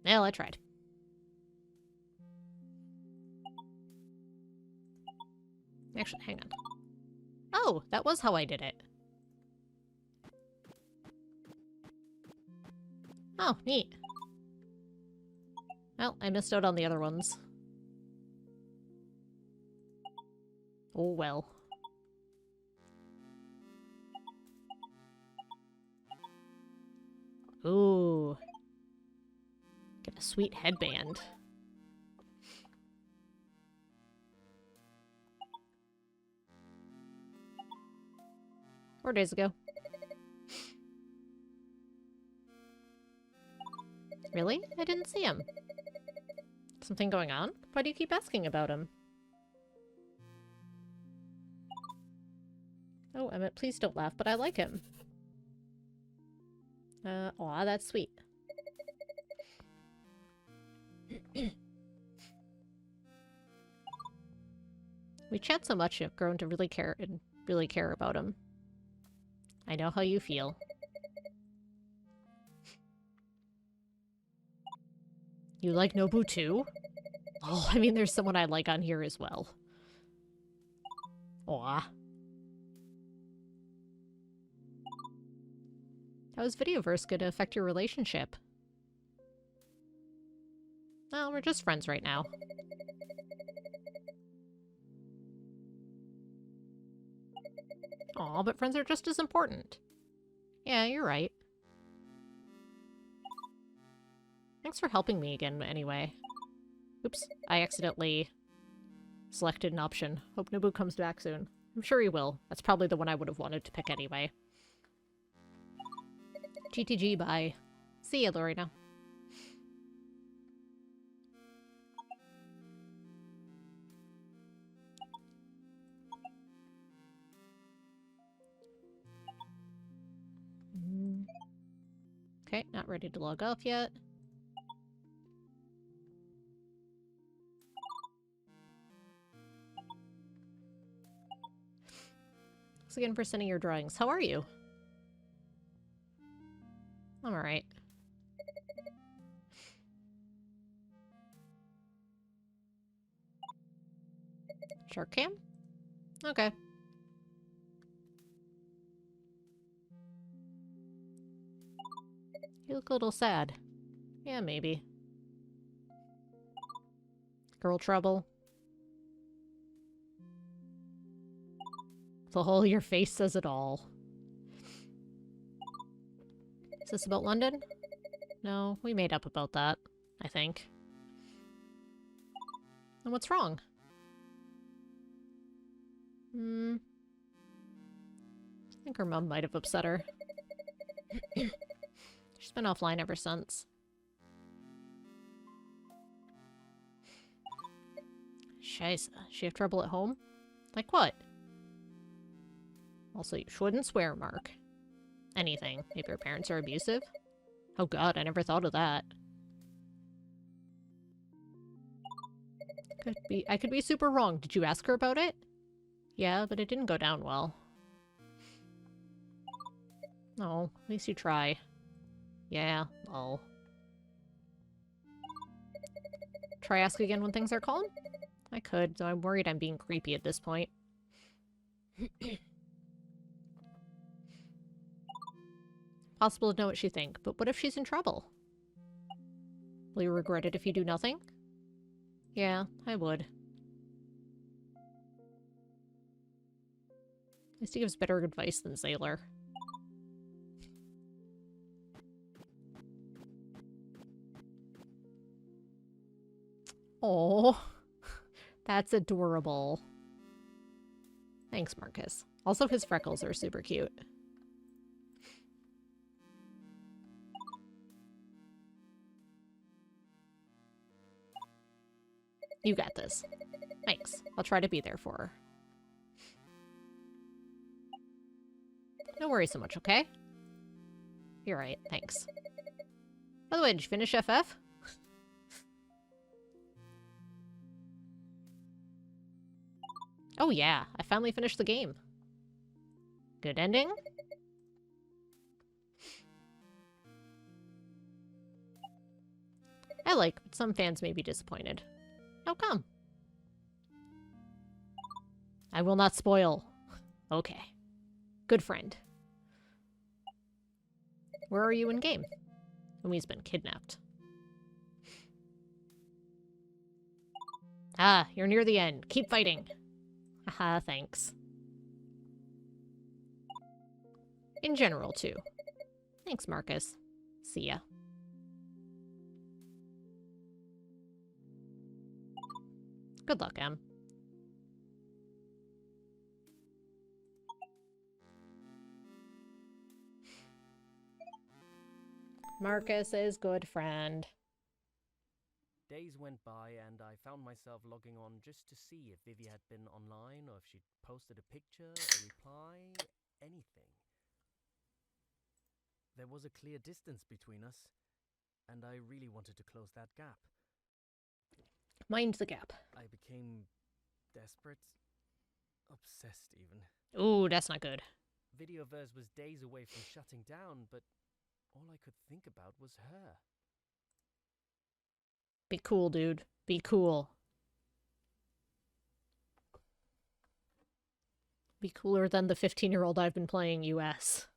Well, I tried. Actually, hang on. Oh, that was how I did it. Oh, neat. Well, I missed out on the other ones. Oh well. Ooh. Get a sweet headband. 4 days ago. Really? I didn't see him. Something going on? Why do you keep asking about him? Oh, Emmett, please don't laugh, but I like him. Aw, that's sweet. We chat so much, I've grown to really care about him. I know how you feel. You like Nobu too? Oh, I mean, there's someone I like on here as well. Aw. How is Videoverse going to affect your relationship? Well, we're just friends right now. Aw, but friends are just as important. Yeah, you're right. Thanks for helping me again, anyway. Oops, I accidentally selected an option. Hope Nobu comes back soon. I'm sure he will. That's probably the one I would have wanted to pick anyway. GTG, bye. See ya, Lorena. Okay, not ready to log off yet. Thanks again for sending your drawings. How are you? I'm alright. Shark cam? Okay. You look a little sad. Yeah, maybe. Girl trouble. The whole your face says it all. Is this about London? No, we made up about that, I think. And what's wrong? I think her mom might have upset her. She's been offline ever since. Scheisse. She have trouble at home? Like what? Also, you shouldn't swear, Mark. Anything. Maybe her parents are abusive? Oh god, I never thought of that. I could be super wrong. Did you ask her about it? Yeah, but it didn't go down well. Oh, at least you try. Yeah, lol. Try ask again when things are calm? I could, though I'm worried I'm being creepy at this point. Possible to know what she think, but what if she's in trouble? Will you regret it if you do nothing? Yeah, I would. At least he gives better advice than Sailor. Oh, that's adorable. Thanks, Marcus. Also, his freckles are super cute. You got this. Thanks. I'll try to be there for her. Don't worry so much, okay? You're right, thanks. By the way, did you finish FF? Oh yeah, I finally finished the game. Good ending? I like, but some fans may be disappointed. How come? I will not spoil. Okay. Good friend. Where are you in game? Umi's been kidnapped. Ah, you're near the end. Keep fighting. Haha, thanks. In general, too. Thanks, Marcus. See ya. Good luck, Em. Marcus's good friend. Days went by and I found myself logging on just to see if Vivi had been online or if she'd posted a picture, a reply, anything. There was a clear distance between us, and I really wanted to close that gap. Mind the gap. I became desperate, obsessed even. Ooh, that's not good. Videoverse was days away from shutting down, but all I could think about was her. Be cool, dude. Be cool. Be cooler than the 15-year-old I've been playing US.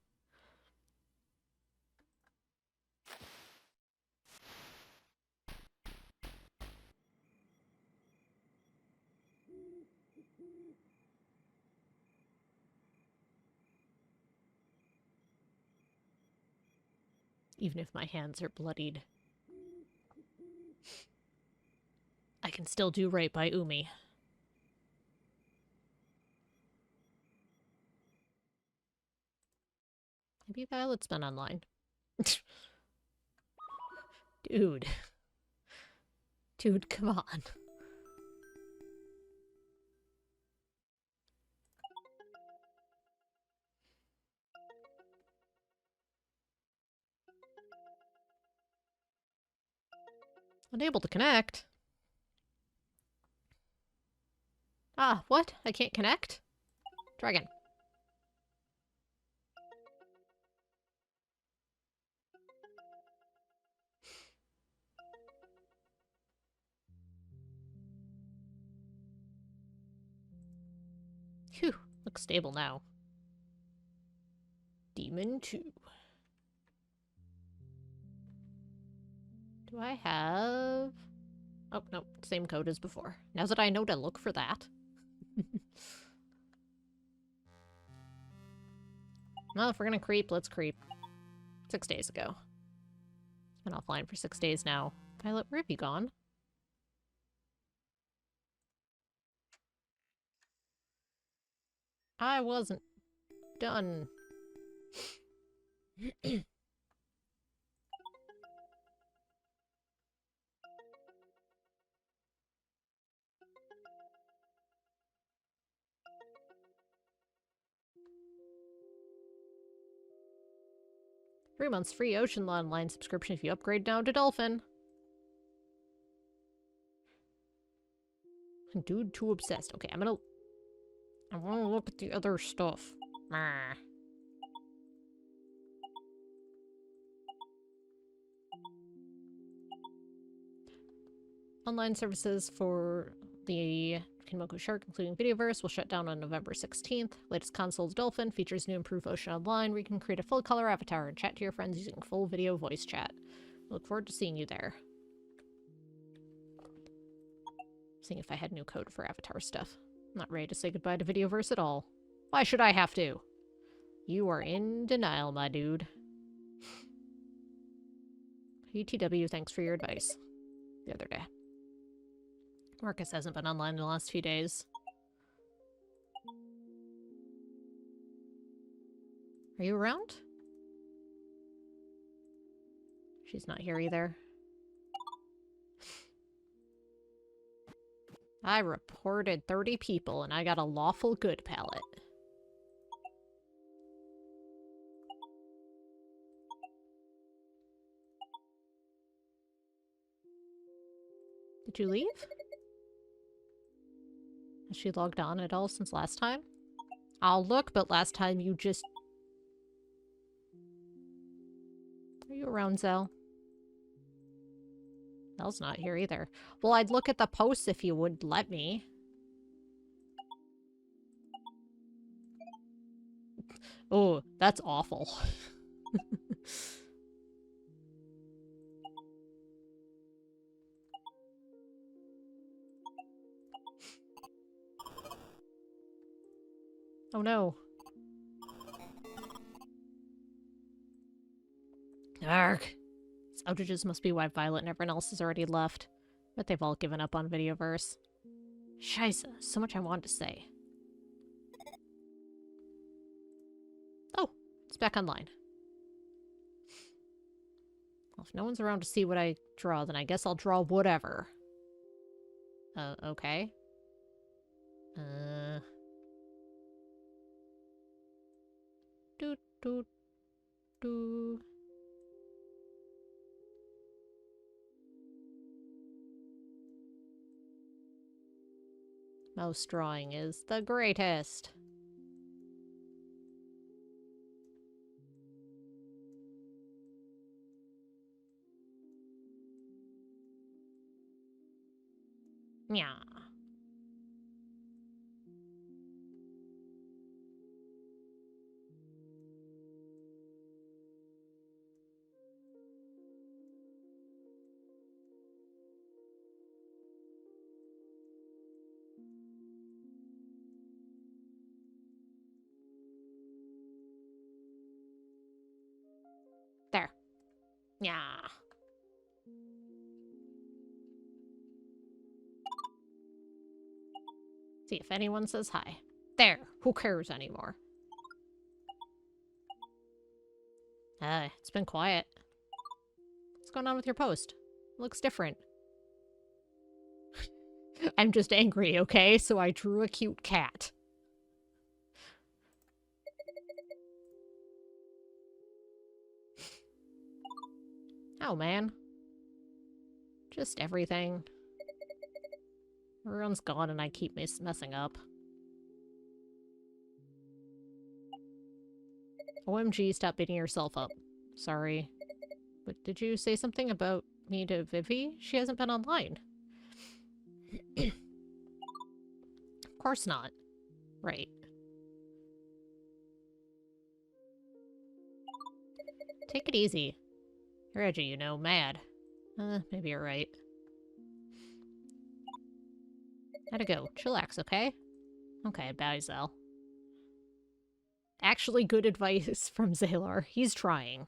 Even if my hands are bloodied. I can still do right by Umi. Maybe Violet's been online. Dude. Dude, come on. Unable to connect. Ah, what? I can't connect? Try again. Phew, looks stable now. Demon 2. Do I have... Oh, no, same code as before. Now that I know to look for that. Well, if we're gonna creep, let's creep. 6 days ago. Been offline for 6 days now. Violet, where have you gone? I wasn't done. 3 months free Ocean Online subscription if you upgrade now to Dolphin. Dude, too obsessed. Okay, I want to look at the other stuff. Meh. Online services for the Kinmoku Shark, including Videoverse, will shut down on November 16th. Latest console's Dolphin features new improved Ocean Online, where you can create a full-color avatar and chat to your friends using full video voice chat. Look forward to seeing you there. Seeing if I had new code for avatar stuff. Not ready to say goodbye to Videoverse at all. Why should I have to? You are in denial, my dude. UTW, thanks for your advice. The other day. Marcus hasn't been online in the last few days. Are you around? She's not here either. I reported 30 people and I got a lawful good palette. Did you leave? Has she logged on at all since last time? I'll look, but last time you just... Are you around, Zell? Zell's not here either. Well, I'd look at the posts if you would let me. Oh, that's awful. Oh no. Arg. These outages must be why Violet and everyone else has already left. But they've all given up on Videoverse. Scheisse, so much I wanted to say. Oh, it's back online. Well, if no one's around to see what I draw, then I guess I'll draw whatever. Okay. Doot, doot, doot. Mouse drawing is the greatest. Yeah. There. Yeah. See if anyone says hi. There. Who cares anymore? It's been quiet. What's going on with your post? It looks different. I'm just angry, okay? So I drew a cute cat. Oh, man. Just everything. Everyone's gone and I keep messing up. OMG, stop beating yourself up. Sorry. But did you say something about me to Vivi? She hasn't been online. Of course not. Right. Take it easy. You're edgy, you know, mad. Maybe you're right. How'd it go? Chillax, okay? Okay, bye, Zell. Actually good advice from Zalar. He's trying.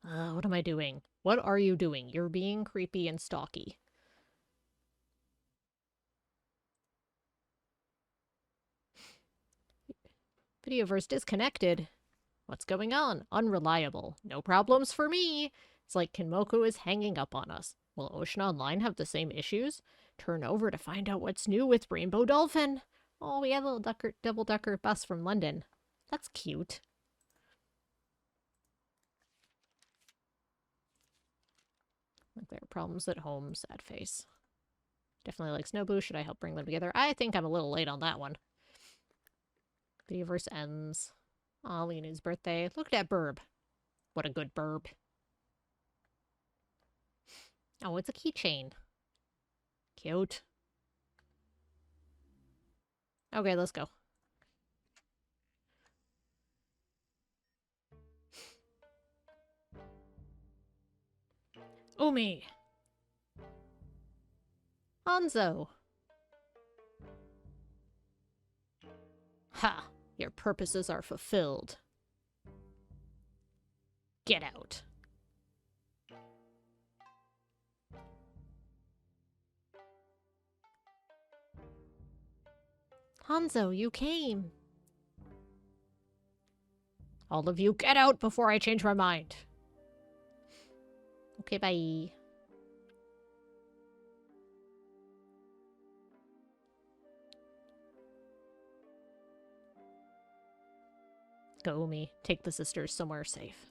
What am I doing? What are you doing? You're being creepy and stalky. Videoverse disconnected. What's going on? Unreliable. No problems for me. It's like Kinmoku is hanging up on us. Will Ocean Online have the same issues? Turn over to find out what's new with Rainbow Dolphin. Oh, we have a little double-decker bus from London. That's cute. Like there are problems at home. Sad face. Definitely likes Nobu. Should I help bring them together? I think I'm a little late on that one. Videoverse ends. Aw, Lena's birthday. Look at that burb. What a good burb. Oh, it's a keychain. Cute. Okay, let's go. Umi. Hanzo. Ha! Your purposes are fulfilled. Get out. Hanzo, you came. All of you, get out before I change my mind. Okay, bye. Go, Umi. Take the sisters somewhere safe.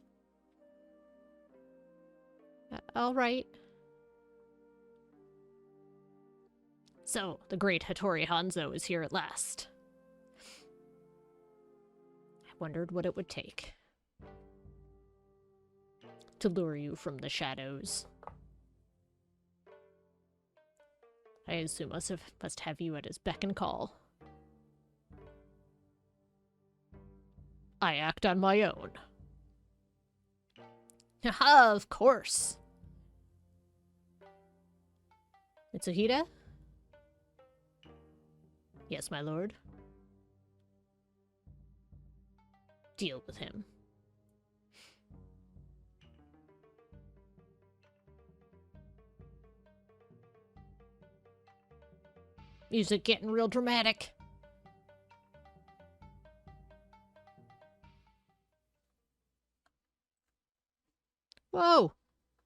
All right. So, the great Hattori Hanzo is here at last. I wondered what it would take to lure you from the shadows. I assume must have you at his beck and call. I act on my own. Haha, of course. Mitsuhide? Yes, my lord. Deal with him. Music getting real dramatic. Whoa!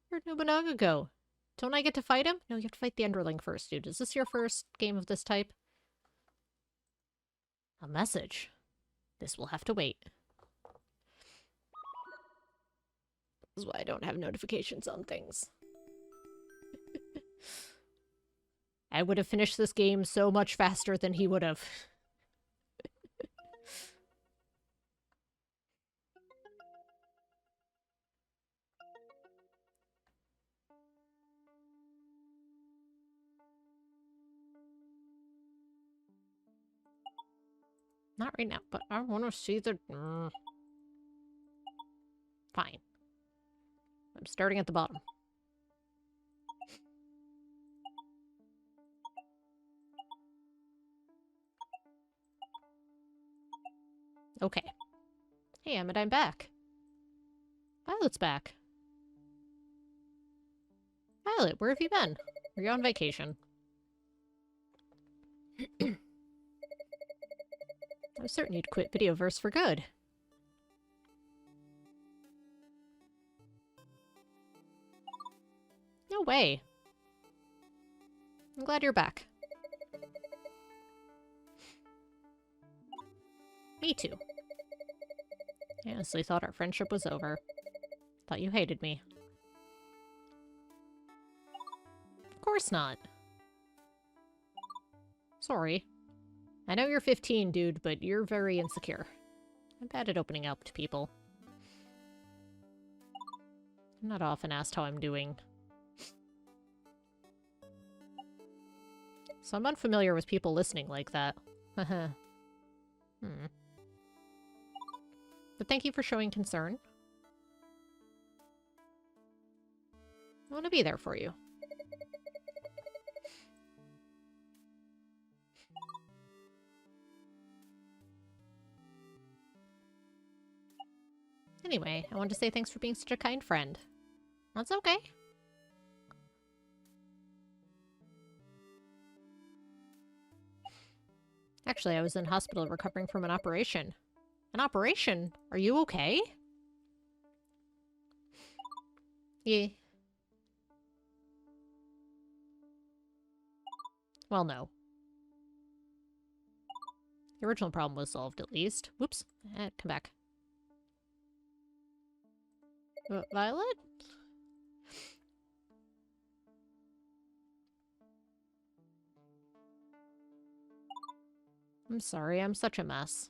Where'd Nobunaga go? Don't I get to fight him? No, you have to fight the Underling first, dude. Is this your first game of this type? A message. This will have to wait. This is why I don't have notifications on things. I would have finished this game so much faster than he would have. Not right now, but I want to see the... Fine. I'm starting at the bottom. Okay. Hey, Emmett, I'm back. Violet's back. Violet, where have you been? Were you on vacation? I was certain you'd quit Videoverse for good. No way. I'm glad you're back. Me too. I honestly thought our friendship was over. Thought you hated me. Of course not. Sorry. I know you're 15, dude, but you're very insecure. I'm bad at opening up to people. I'm not often asked how I'm doing. So I'm unfamiliar with people listening like that. Haha. But thank you for showing concern. be there for you. Anyway, I wanted to say thanks for being such a kind friend. That's okay. Actually, I was in hospital recovering from an operation. An operation? Are you okay? Yeah. Well, no. The original problem was solved, at least. Whoops. Come back. Violet? I'm sorry, I'm such a mess.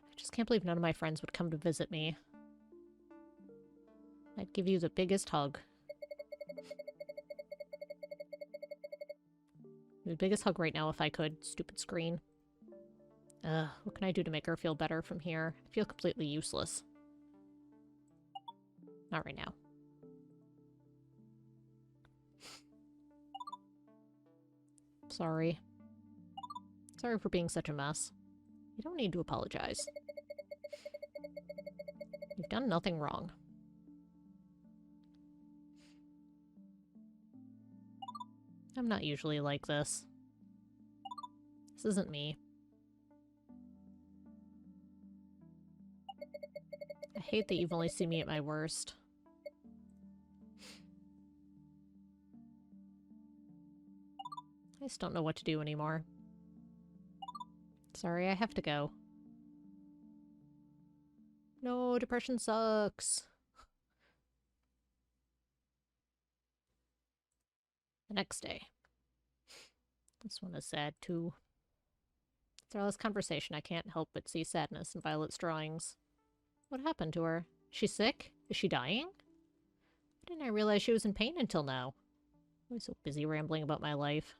I just can't believe none of my friends would come to visit me. I'd give you the biggest hug. The biggest hug right now if I could. Stupid screen. What can I do to make her feel better from here? I feel completely useless. Not right now. Sorry. Sorry for being such a mess. You don't need to apologize. You've done nothing wrong. I'm not usually like this. This isn't me. I hate that you've only seen me at my worst. I just don't know what to do anymore. Sorry, I have to go. No, depression sucks. The next day. This one is sad, too. Through all this conversation, I can't help but see sadness in Violet's drawings. What happened to her? She's sick? Is she dying? Why didn't I realize she was in pain until now? I'm so busy rambling about my life.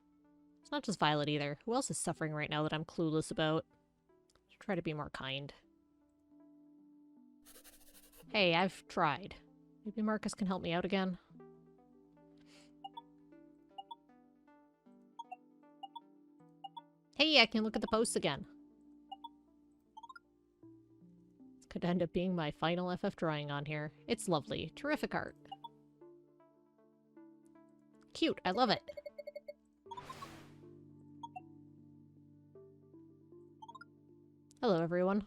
It's not just Violet either. Who else is suffering right now that I'm clueless about? Should try to be more kind. Hey, I've tried. Maybe Marcus can help me out again. Hey, I can look at the posts again. This could end up being my final FF drawing on here. It's lovely. Terrific art. Cute. I love it. Hello, everyone.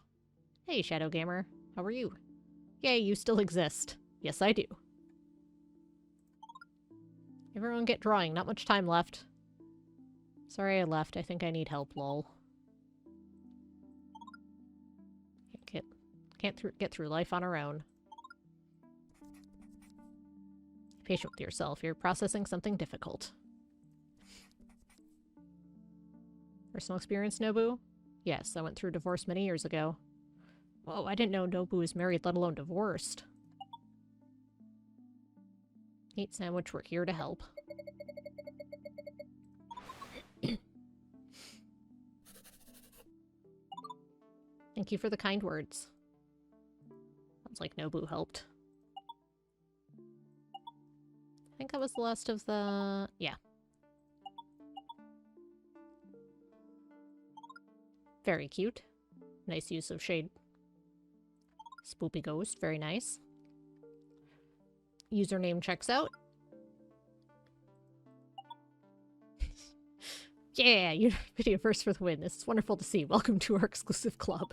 Hey, Shadow Gamer. How are you? Yay, you still exist. Yes, I do. Everyone get drawing. Not much time left. Sorry I left. I think I need help, lol. Can't get through life on our own. Be patient with yourself. You're processing something difficult. Personal experience, Nobu? Yes, I went through divorce many years ago. Whoa, I didn't know Nobu was married, let alone divorced. Eat sandwich, we're here to help. Thank you for the kind words. Sounds like Nobu helped. I think that was the last of the... yeah. Very cute. Nice use of shade. Spoopy Ghost, very nice. Username checks out. Yeah, Videoverse for the win. This is wonderful to see. Welcome to our exclusive club.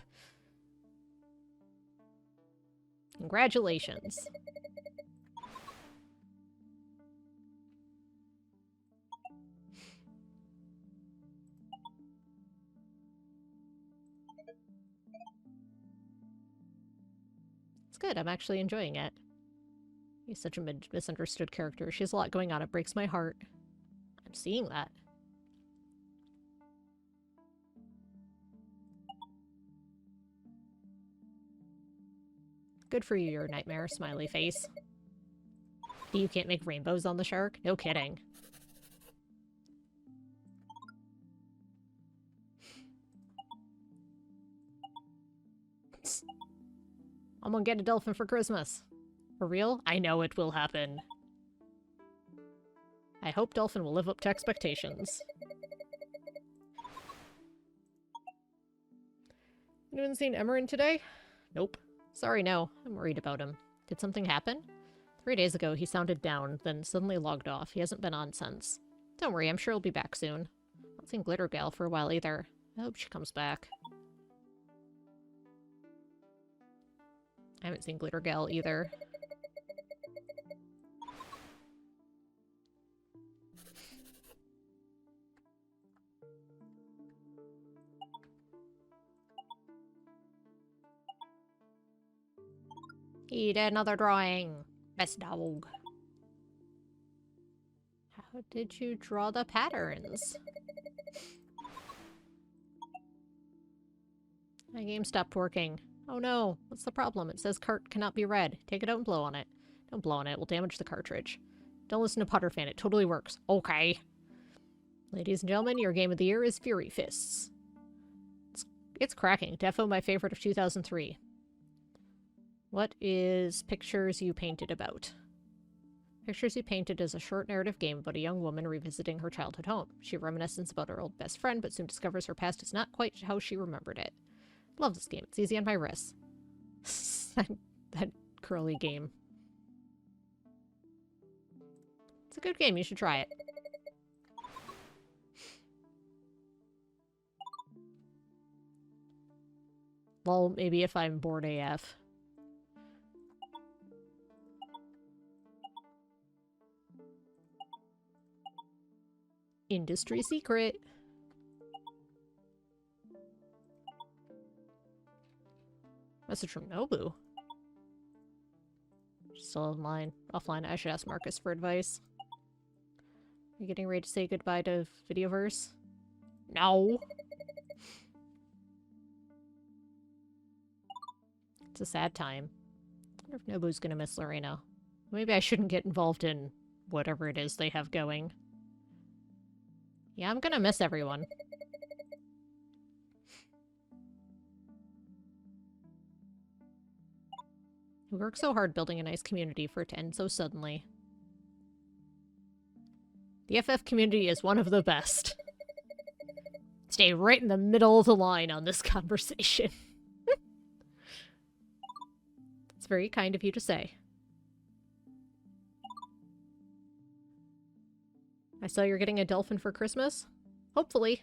Congratulations. It's good. I'm actually enjoying it. He's such a misunderstood character. She has a lot going on. It breaks my heart. I'm seeing that. Good for you, your nightmare, smiley face. You can't make rainbows on the shark? No kidding. I'm gonna get a dolphin for Christmas. For real? I know it will happen. I hope Dolphin will live up to expectations. Anyone seen Emerin today? Nope. Sorry, no. I'm worried about him. Did something happen? 3 days ago, he sounded down, then suddenly logged off. He hasn't been on since. Don't worry, I'm sure he'll be back soon. Not seen Glitter Gal for a while either. I hope she comes back. I haven't seen Glitter Gal either. He did another drawing. Best dog. How did you draw the patterns? My game stopped working. Oh no, what's the problem? It says cart cannot be read. Take it out and blow on it. Don't blow on it, it will damage the cartridge. Don't listen to Potterfan, it totally works. Okay. Ladies and gentlemen, your game of the year is Fury Fists. It's cracking. Defo my favorite of 2003. What is Pictures You Painted about? Pictures You Painted is a short narrative game about a young woman revisiting her childhood home. She reminisces about her old best friend, but soon discovers her past is not quite how she remembered it. Love this game. It's easy on my wrists. that curly game. It's a good game. You should try it. Well, maybe if I'm bored AF. Industry secret. Message from Nobu. Still online. Offline. I should ask Marcus for advice. Are you getting ready to say goodbye to Videoverse? No. It's a sad time. I wonder if Nobu's gonna miss Lorena. Maybe I shouldn't get involved in whatever it is they have going. Yeah, I'm gonna miss everyone. We worked so hard building a nice community for it to end so suddenly. The FF community is one of the best. Stay right in the middle of the line on this conversation. It's very kind of you to say. I saw you're getting a dolphin for Christmas? Hopefully.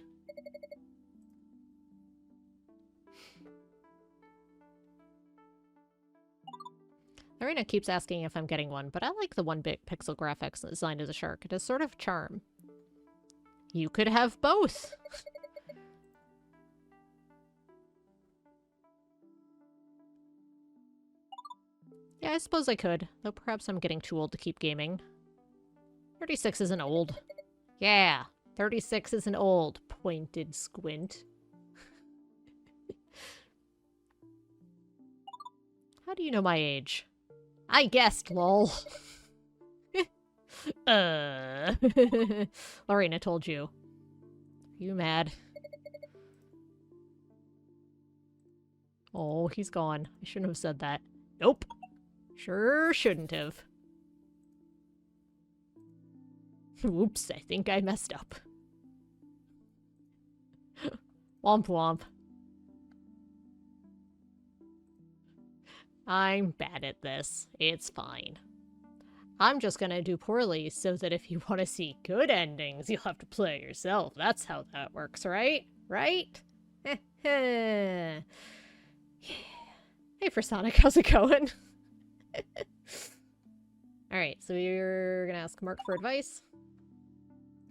Arena keeps asking if I'm getting one, but I like the 1-bit pixel graphics designed as a shark. It has sort of charm. You could have both! Yeah, I suppose I could, though perhaps I'm getting too old to keep gaming. 36 isn't old. Yeah, 36 isn't old, pointed squint. How do you know my age? I guessed, lol. Lorena told you. Are you mad? Oh, he's gone. I shouldn't have said that. Nope. Sure shouldn't have. Oops, I think I messed up. Womp womp. I'm bad at this. It's fine. I'm just gonna do poorly so that if you want to see good endings, you'll have to play it yourself. That's how that works, right? Right? Hey, Forsonic, how's it going? Alright, so you're gonna ask Mark for advice.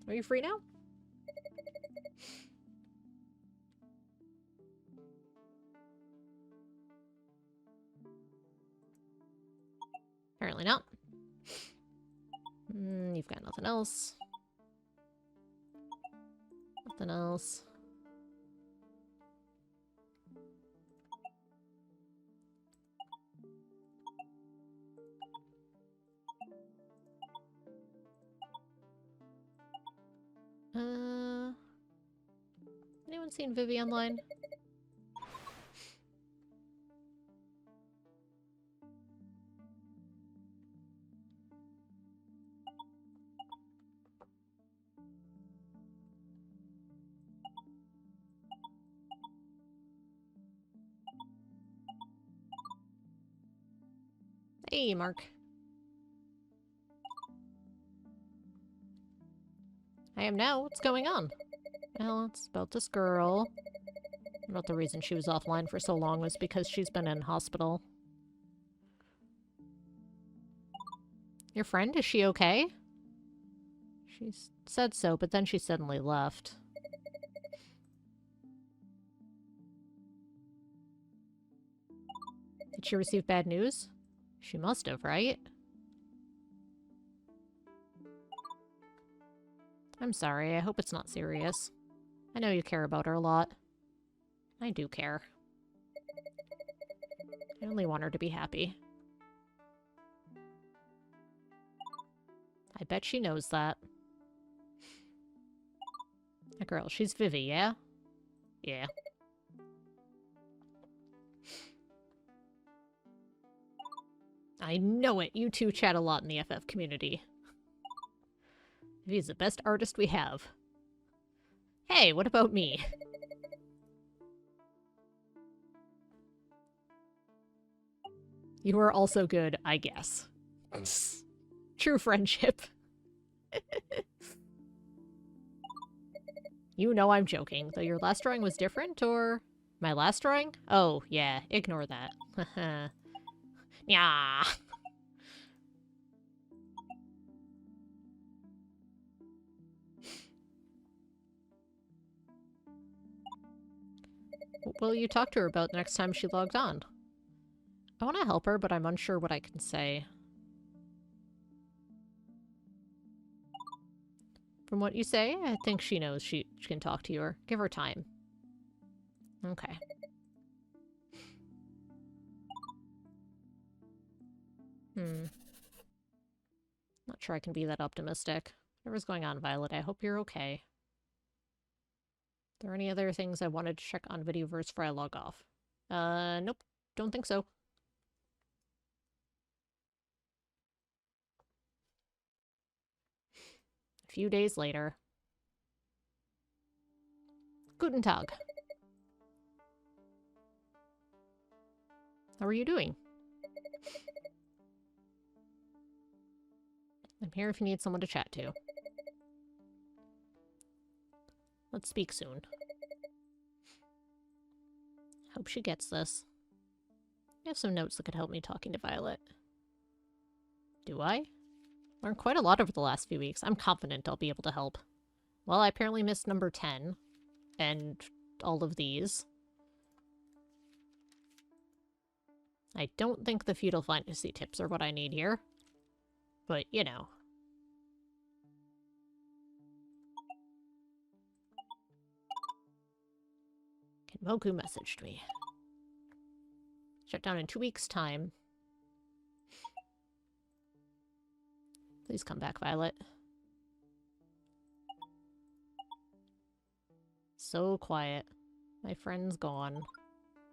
Are you free now? Apparently not. You've got nothing else. Nothing else. Anyone seen Vivi online? Hey, Mark. I am now. What's going on? Well, it's about this girl. Not the reason she was offline for so long was because she's been in hospital. Your friend, is she okay? She said so, but then she suddenly left. Did she receive bad news? She must have, right? I'm sorry, I hope it's not serious. I know you care about her a lot. I do care. I only want her to be happy. I bet she knows that. That girl, she's Vivi, yeah? Yeah. I know it! You two chat a lot in the FF community. Vivi's the best artist we have. Hey, what about me? You are also good, I guess. True friendship. You know I'm joking, though your last drawing was different, or... My last drawing? Oh, yeah, ignore that. Haha. Yeah. What will you talk to her about next time she logged on? I want to help her, but I'm unsure what I can say. From what you say, I think she knows she can talk to you, or give her time. Okay. Not sure I can be that optimistic. Whatever's going on, Violet, I hope you're okay. Are there any other things I wanted to check on Videoverse before I log off? Nope. Don't think so. A few days later. Guten Tag. How are you doing? I'm here if you need someone to chat to. Let's speak soon. Hope she gets this. I have some notes that could help me talking to Violet. Do I? Learned quite a lot over the last few weeks. I'm confident I'll be able to help. Well, I apparently missed number 10. And all of these. I don't think the feudal fantasy tips are what I need here. But, you know. Kenmoku messaged me. Shut down in 2 weeks' time. Please come back, Violet. So quiet. My friend's gone.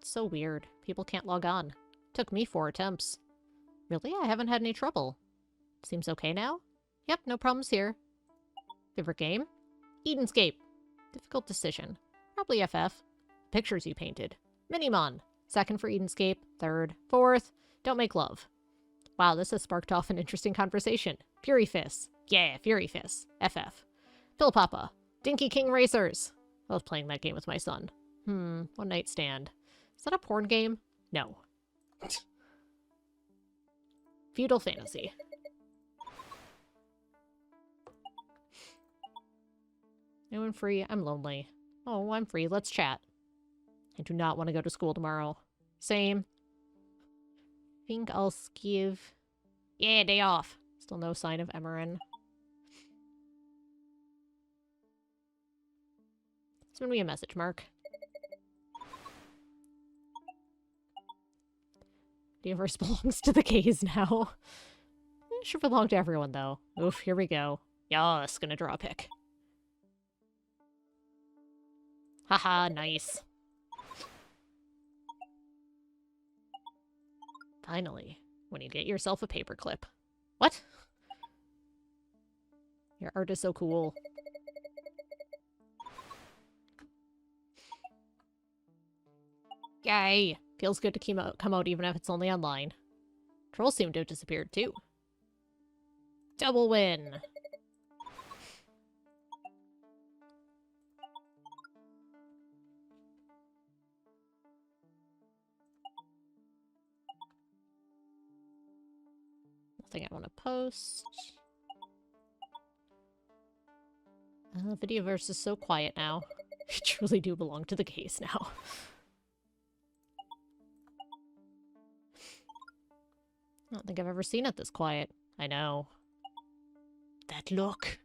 It's so weird. People can't log on. Took me 4 attempts. Really? I haven't had any trouble. Seems okay now? Yep, no problems here. Favorite game? Edenscape. Difficult decision. Probably FF. Pictures you painted. Minimon. Second for Edenscape. Third. Fourth. Don't make love. Wow, this has sparked off an interesting conversation. Fury Fists. Yeah, Fury Fists. FF. Pill Papa. Dinky King Racers. I was playing that game with my son. One night stand. Is that a porn game? No. Feudal Fantasy. Anyone free? I'm lonely. Oh, I'm free. Let's chat. I do not want to go to school tomorrow. Same. Think I'll skiv. Yeah, day off. Still no sign of Emerin. Send me a message, Mark. Videoverse belongs to the gays now. It should belong to everyone, though. Oof, here we go. Yas, gonna draw a pic. Haha, nice. Finally, when you get yourself a paperclip. What? Your art is so cool. Yay! Feels good to come out even if it's only online. Trolls seem to have disappeared too. Double win! Nothing I want to post. Videoverse is so quiet now. I truly do belong to the case now. I don't think I've ever seen it this quiet. I know. That look.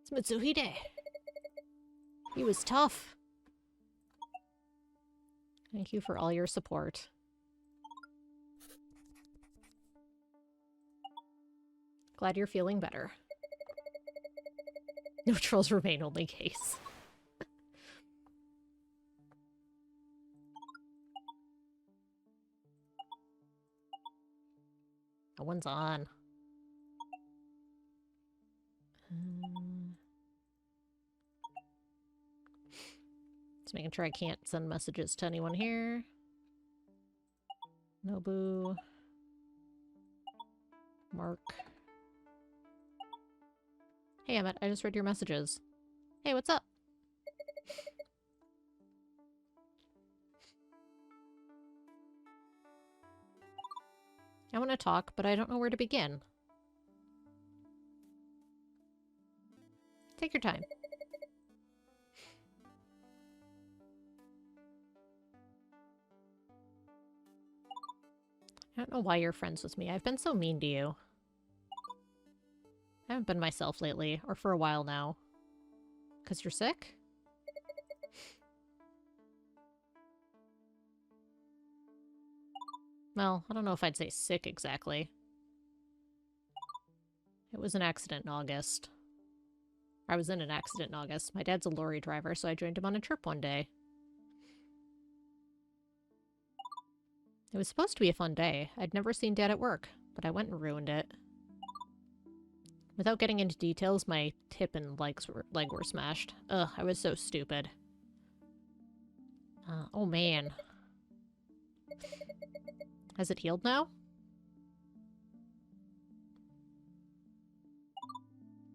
It's Mitsuhide. He was tough. Thank you for all your support. Glad you're feeling better. No trolls remain, only case. No one's on. Just making sure I can't send messages to anyone here. Nobu. Mark. Hey, Emmett, I just read your messages. Hey, what's up? I want to talk, but I don't know where to begin. Take your time. I don't know why you're friends with me. I've been so mean to you. I haven't been myself lately, or for a while now. 'Cause you're sick? Well, I don't know if I'd say sick exactly. It was an accident in August. I was in an accident in August. My dad's a lorry driver, so I joined him on a trip one day. It was supposed to be a fun day. I'd never seen Dad at work, but I went and ruined it. Without getting into details, my hip and leg were smashed. Ugh, I was so stupid. Oh man. Has it healed now?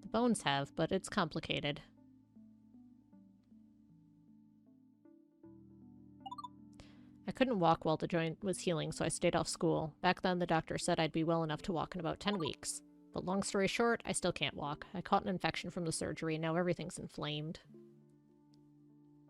The bones have, but it's complicated. I couldn't walk while the joint was healing, so I stayed off school. Back then, the doctor said I'd be well enough to walk in about 10 weeks. But long story short, I still can't walk. I caught an infection from the surgery, and now everything's inflamed.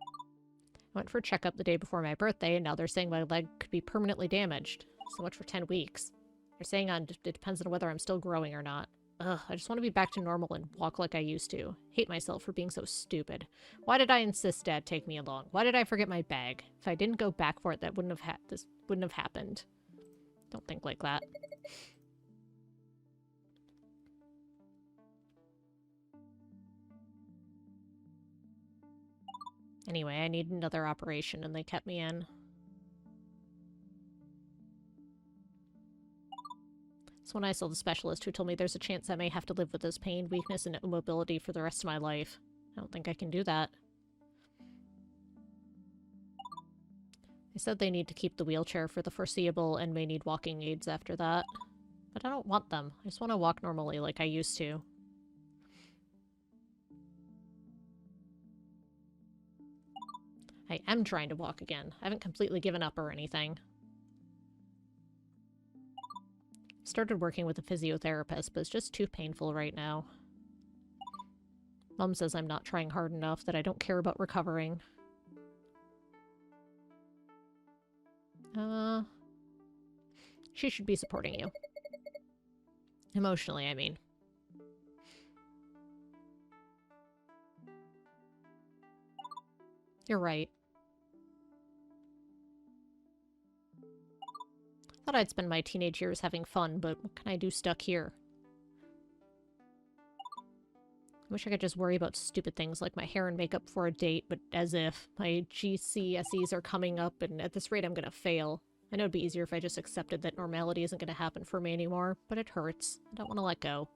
I went for a checkup the day before my birthday, and now they're saying my leg could be permanently damaged. So much for 10 weeks. They're saying it depends on whether I'm still growing or not. Ugh, I just want to be back to normal and walk like I used to. Hate myself for being so stupid. Why did I insist Dad take me along? Why did I forget my bag? If I didn't go back for it, this wouldn't have happened. Don't think like that. Anyway, I need another operation, and they kept me in. It's when I saw the specialist who told me there's a chance I may have to live with this pain, weakness, and immobility for the rest of my life. I don't think I can do that. They said they need to keep the wheelchair for the foreseeable and may need walking aids after that. But I don't want them. I just want to walk normally like I used to. I am trying to walk again. I haven't completely given up or anything. Started working with a physiotherapist, but it's just too painful right now. Mom says I'm not trying hard enough, that I don't care about recovering. She should be supporting you. Emotionally, I mean. You're right. Thought I'd spend my teenage years having fun, but what can I do stuck here? I wish I could just worry about stupid things like my hair and makeup for a date, but as if. My GCSEs are coming up, and at this rate I'm gonna fail. I know it'd be easier if I just accepted that normality isn't gonna happen for me anymore, but it hurts. I don't want to let go.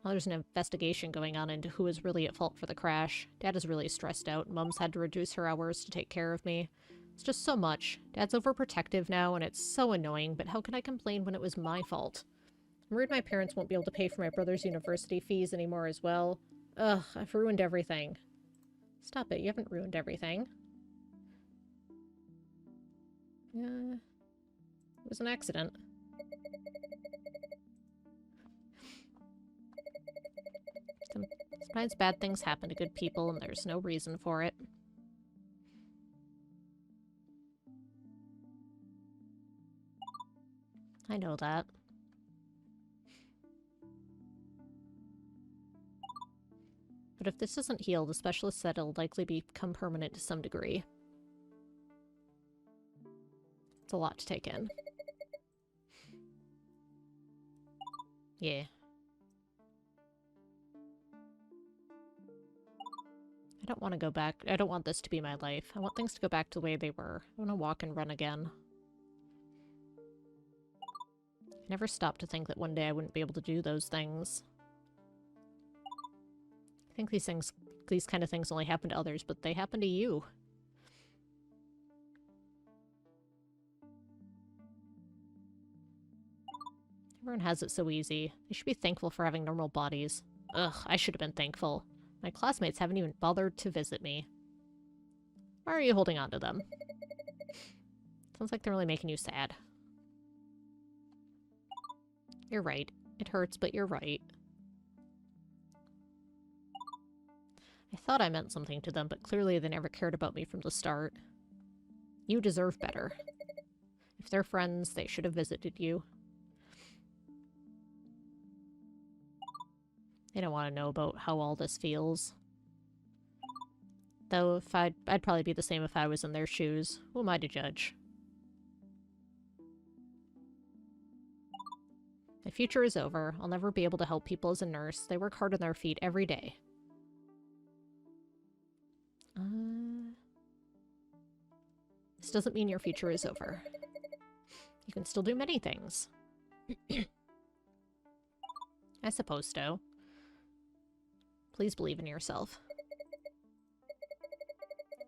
Now there's an investigation going on into who is really at fault for the crash. Dad is really stressed out. Mom's had to reduce her hours to take care of me. It's just so much. Dad's overprotective now, and it's so annoying, but how can I complain when it was my fault? I'm worried my parents won't be able to pay for my brother's university fees anymore as well. Ugh, I've ruined everything. Stop it, you haven't ruined everything. It was an accident. Sometimes bad things happen to good people and there's no reason for it. I know that. But if this isn't healed, the specialist said it'll likely become permanent to some degree. It's a lot to take in. Yeah. I don't want to go back. I don't want this to be my life. I want things to go back to the way they were. I want to walk and run again. I never stopped to think that one day I wouldn't be able to do those things. I think these kind of things only happen to others, but they happen to you. Everyone has it so easy. They should be thankful for having normal bodies. Ugh, I should have been thankful. My classmates haven't even bothered to visit me. Why are you holding on to them? Sounds like they're really making you sad. You're right. It hurts, but you're right. I thought I meant something to them, but clearly they never cared about me from the start. You deserve better. If they're friends, they should have visited you. They don't want to know about how all this feels. Though if I'd probably be the same if I was in their shoes. Who am I to judge? My future is over. I'll never be able to help people as a nurse. They work hard on their feet every day. This doesn't mean your future is over. You can still do many things. I suppose so. Please believe in yourself.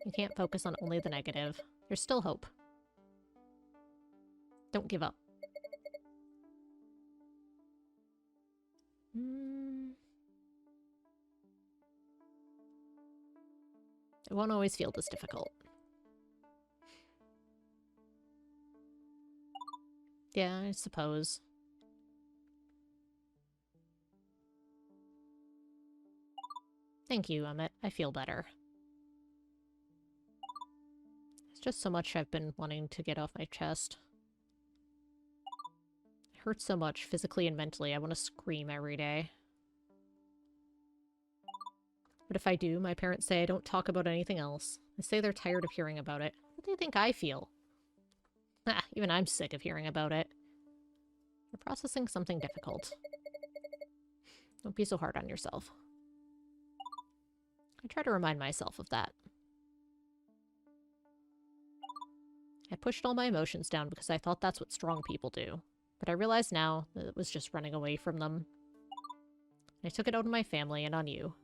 You can't focus on only the negative. There's still hope. Don't give up. It won't always feel this difficult. Yeah, I suppose. Thank you, Emmett. I feel better. It's just so much I've been wanting to get off my chest. It hurts so much, physically and mentally. I want to scream every day. But if I do, my parents say I don't talk about anything else. They say they're tired of hearing about it. What do you think I feel? Ah, even I'm sick of hearing about it. You're processing something difficult. Don't be so hard on yourself. I try to remind myself of that. I pushed all my emotions down because I thought that's what strong people do. But I realize now that it was just running away from them. I took it out on my family and on you.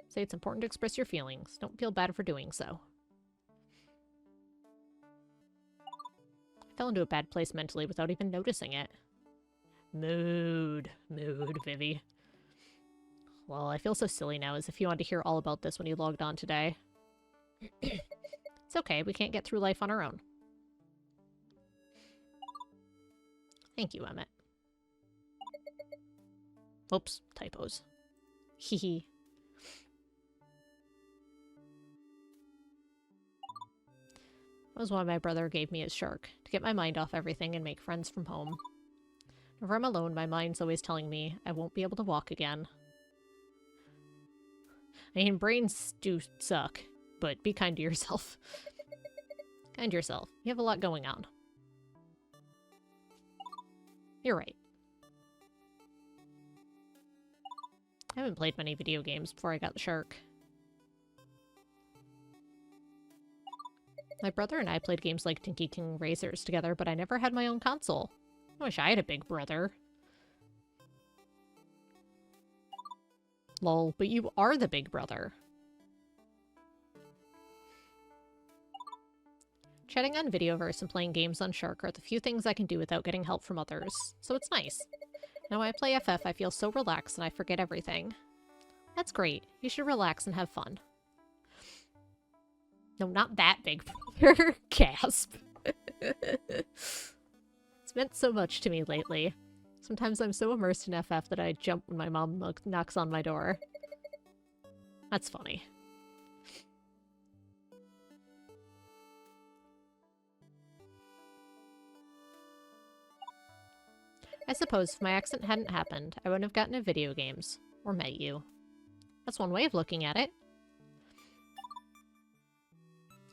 Say it's important to express your feelings. Don't feel bad for doing so. I fell into a bad place mentally without even noticing it. Mood, Vivi. Well, I feel so silly now, as if you wanted to hear all about this when you logged on today. It's okay, we can't get through life on our own. Thank you, Emmett. Oops, typos. Hehe. That was why my brother gave me his shark, to get my mind off everything and make friends from home. Whenever I'm alone, my mind's always telling me I won't be able to walk again. I mean, brains do suck, but be kind to yourself. Kind to yourself. You have a lot going on. You're right. I haven't played many video games before I got the shark. My brother and I played games like Tinky King Racers together, but I never had my own console. I wish I had a big brother. Lol, but you are the big brother. Chatting on Videoverse and playing games on Shark are the few things I can do without getting help from others, so it's nice. Now when I play FF, I feel so relaxed and I forget everything. That's great. You should relax and have fun. No, not that big brother. Gasp. It's meant so much to me lately. Sometimes I'm so immersed in FF that I jump when my mom knocks on my door. That's funny. I suppose if my accident hadn't happened, I wouldn't have gotten into video games. Or met you. That's one way of looking at it.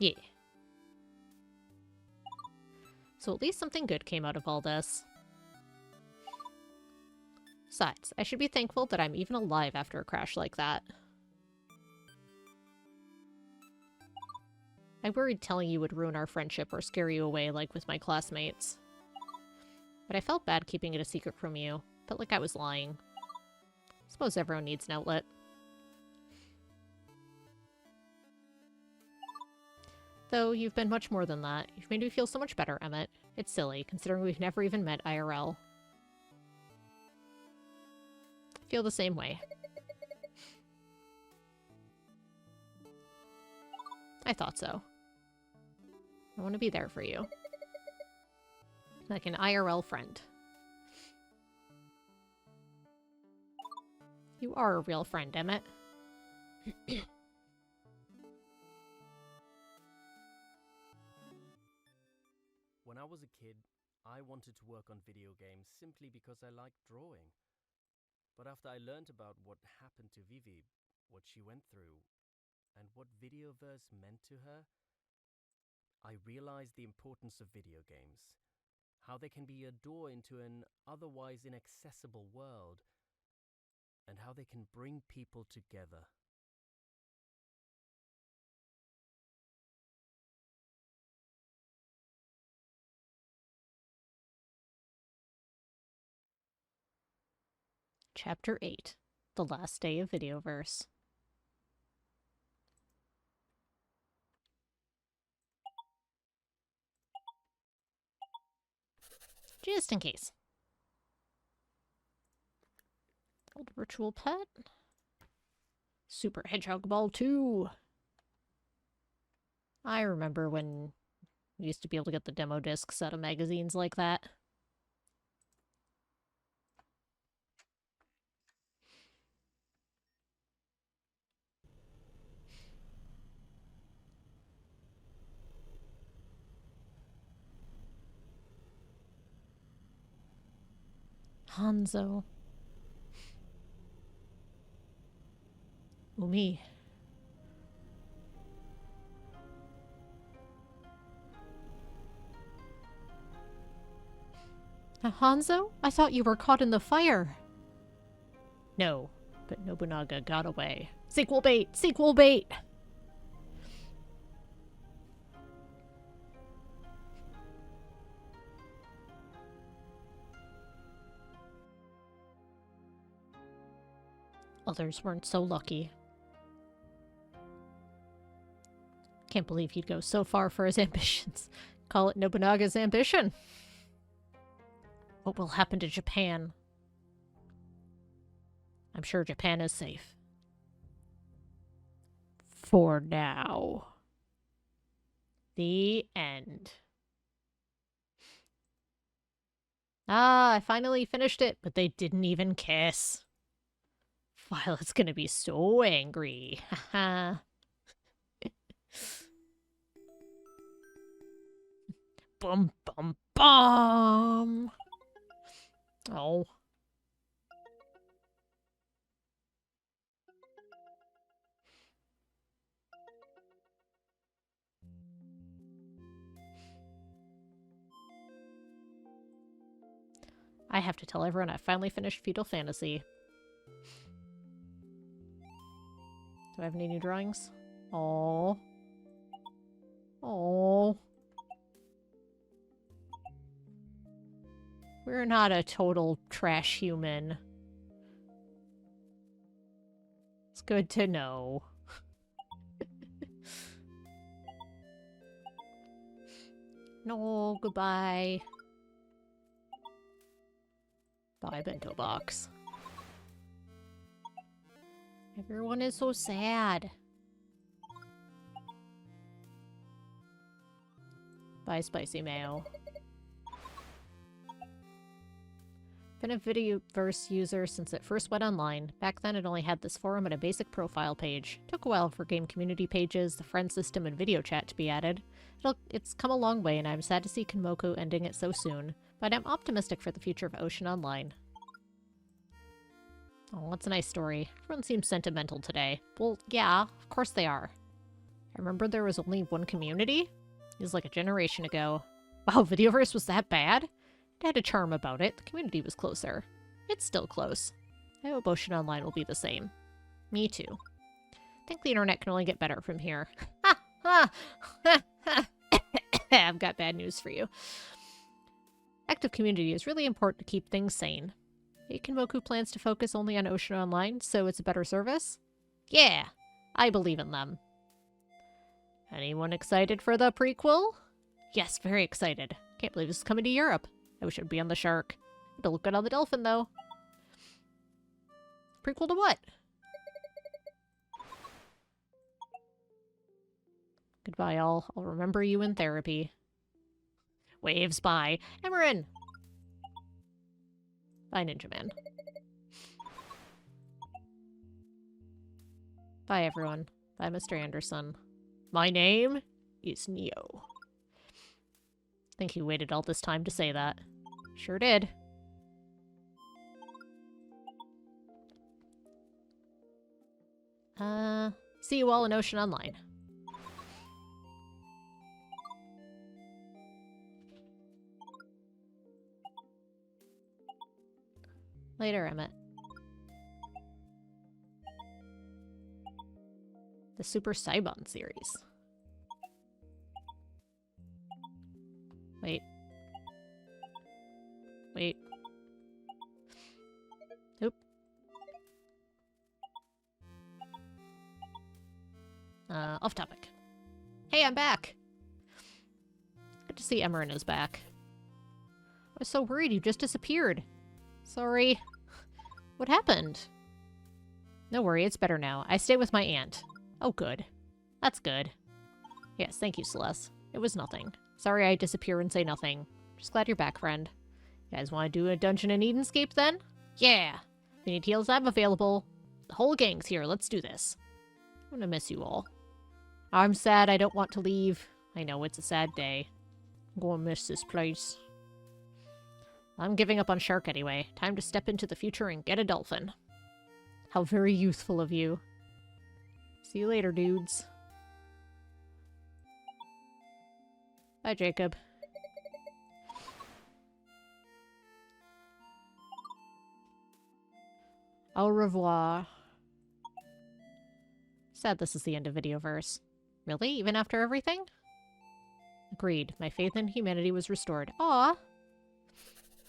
Yeah. So at least something good came out of all this. Besides, I should be thankful that I'm even alive after a crash like that. I worried telling you would ruin our friendship or scare you away like with my classmates. But I felt bad keeping it a secret from you. Felt like I was lying. Suppose everyone needs an outlet. Though you've been much more than that. You've made me feel so much better, Emmett. It's silly, considering we've never even met IRL. I feel the same way. I thought so. I want to be there for you. Like an IRL friend. You are a real friend, Emmett. When I was a kid, I wanted to work on video games simply because I liked drawing. But after I learned about what happened to Vivi, what she went through, and what Videoverse meant to her, I realized the importance of video games. How they can be a door into an otherwise inaccessible world, and how they can bring people together. Chapter 8. The Last Day of Videoverse. Just in case. Old virtual pet. Super Hedgehog Ball 2. I remember when we used to be able to get the demo discs out of magazines like that. Hanzo. Umi. Hanzo? I thought you were caught in the fire. No, but Nobunaga got away. Sequel bait! Sequel bait! Others weren't so lucky. Can't believe he'd go so far for his ambitions. Call it Nobunaga's ambition. What will happen to Japan? I'm sure Japan is safe. For now. The end. Ah, I finally finished it, but they didn't even kiss. Violet's gonna be so angry. Haha. Bum bum bum. Oh. I have to tell everyone I finally finished Feudal Fantasy. Do I have any new drawings? Oh. Oh. We're not a total trash human. It's good to know. No, goodbye. Bye, bento box. Everyone is so sad. Bye, spicy mayo. Been a Videoverse user since it first went online. Back then it only had this forum and a basic profile page. Took a while for game community pages, the friend system, and video chat to be added. It's come a long way, and I'm sad to see Kinmoku ending it so soon. But I'm optimistic for the future of Ocean Online. Oh, that's a nice story. Everyone seems sentimental today. Well, yeah, of course they are. I remember there was only one community? It was like a generation ago. Wow, Videoverse was that bad? It had a charm about it. The community was closer. It's still close. I hope Ocean Online will be the same. Me too. I think the internet can only get better from here. Ha! Ha! Ha! Ha! I've got bad news for you. Active community is really important to keep things sane. Kinmoku plans to focus only on Ocean Online, so it's a better service? Yeah! I believe in them. Anyone excited for the prequel? Yes, very excited. Can't believe this is coming to Europe. I wish it would be on the shark. It'll look good on the dolphin, though. Prequel to what? Goodbye, all. I'll remember you in therapy. Waves by. Emerin! Bye, Ninja Man. Bye, everyone. Bye, Mr. Anderson. My name is Neo. Think he waited all this time to say that. Sure did. See you all in Ocean Online. Later, Emmett. The Super Saibon series. Wait. Wait. Oop. Off topic. Hey, I'm back! Good to see Emerin is back. I was so worried you just disappeared. Sorry. What happened? No worry, it's better now. I stay with my aunt. Oh, good. That's good. Yes, thank you, Celeste. It was nothing. Sorry I disappear and say nothing. Just glad you're back, friend. You guys want to do a Dungeon and Edenscape, then? Yeah! If you need heals, I'm available. The whole gang's here, let's do this. I'm gonna miss you all. I'm sad I don't want to leave. I know, it's a sad day. I'm gonna miss this place. I'm giving up on Shark anyway. Time to step into the future and get a dolphin. How very youthful of you. See you later, dudes. Bye, Jacob. Au revoir. Sad this is the end of Videoverse. Really? Even after everything? Agreed. My faith in humanity was restored. Aw!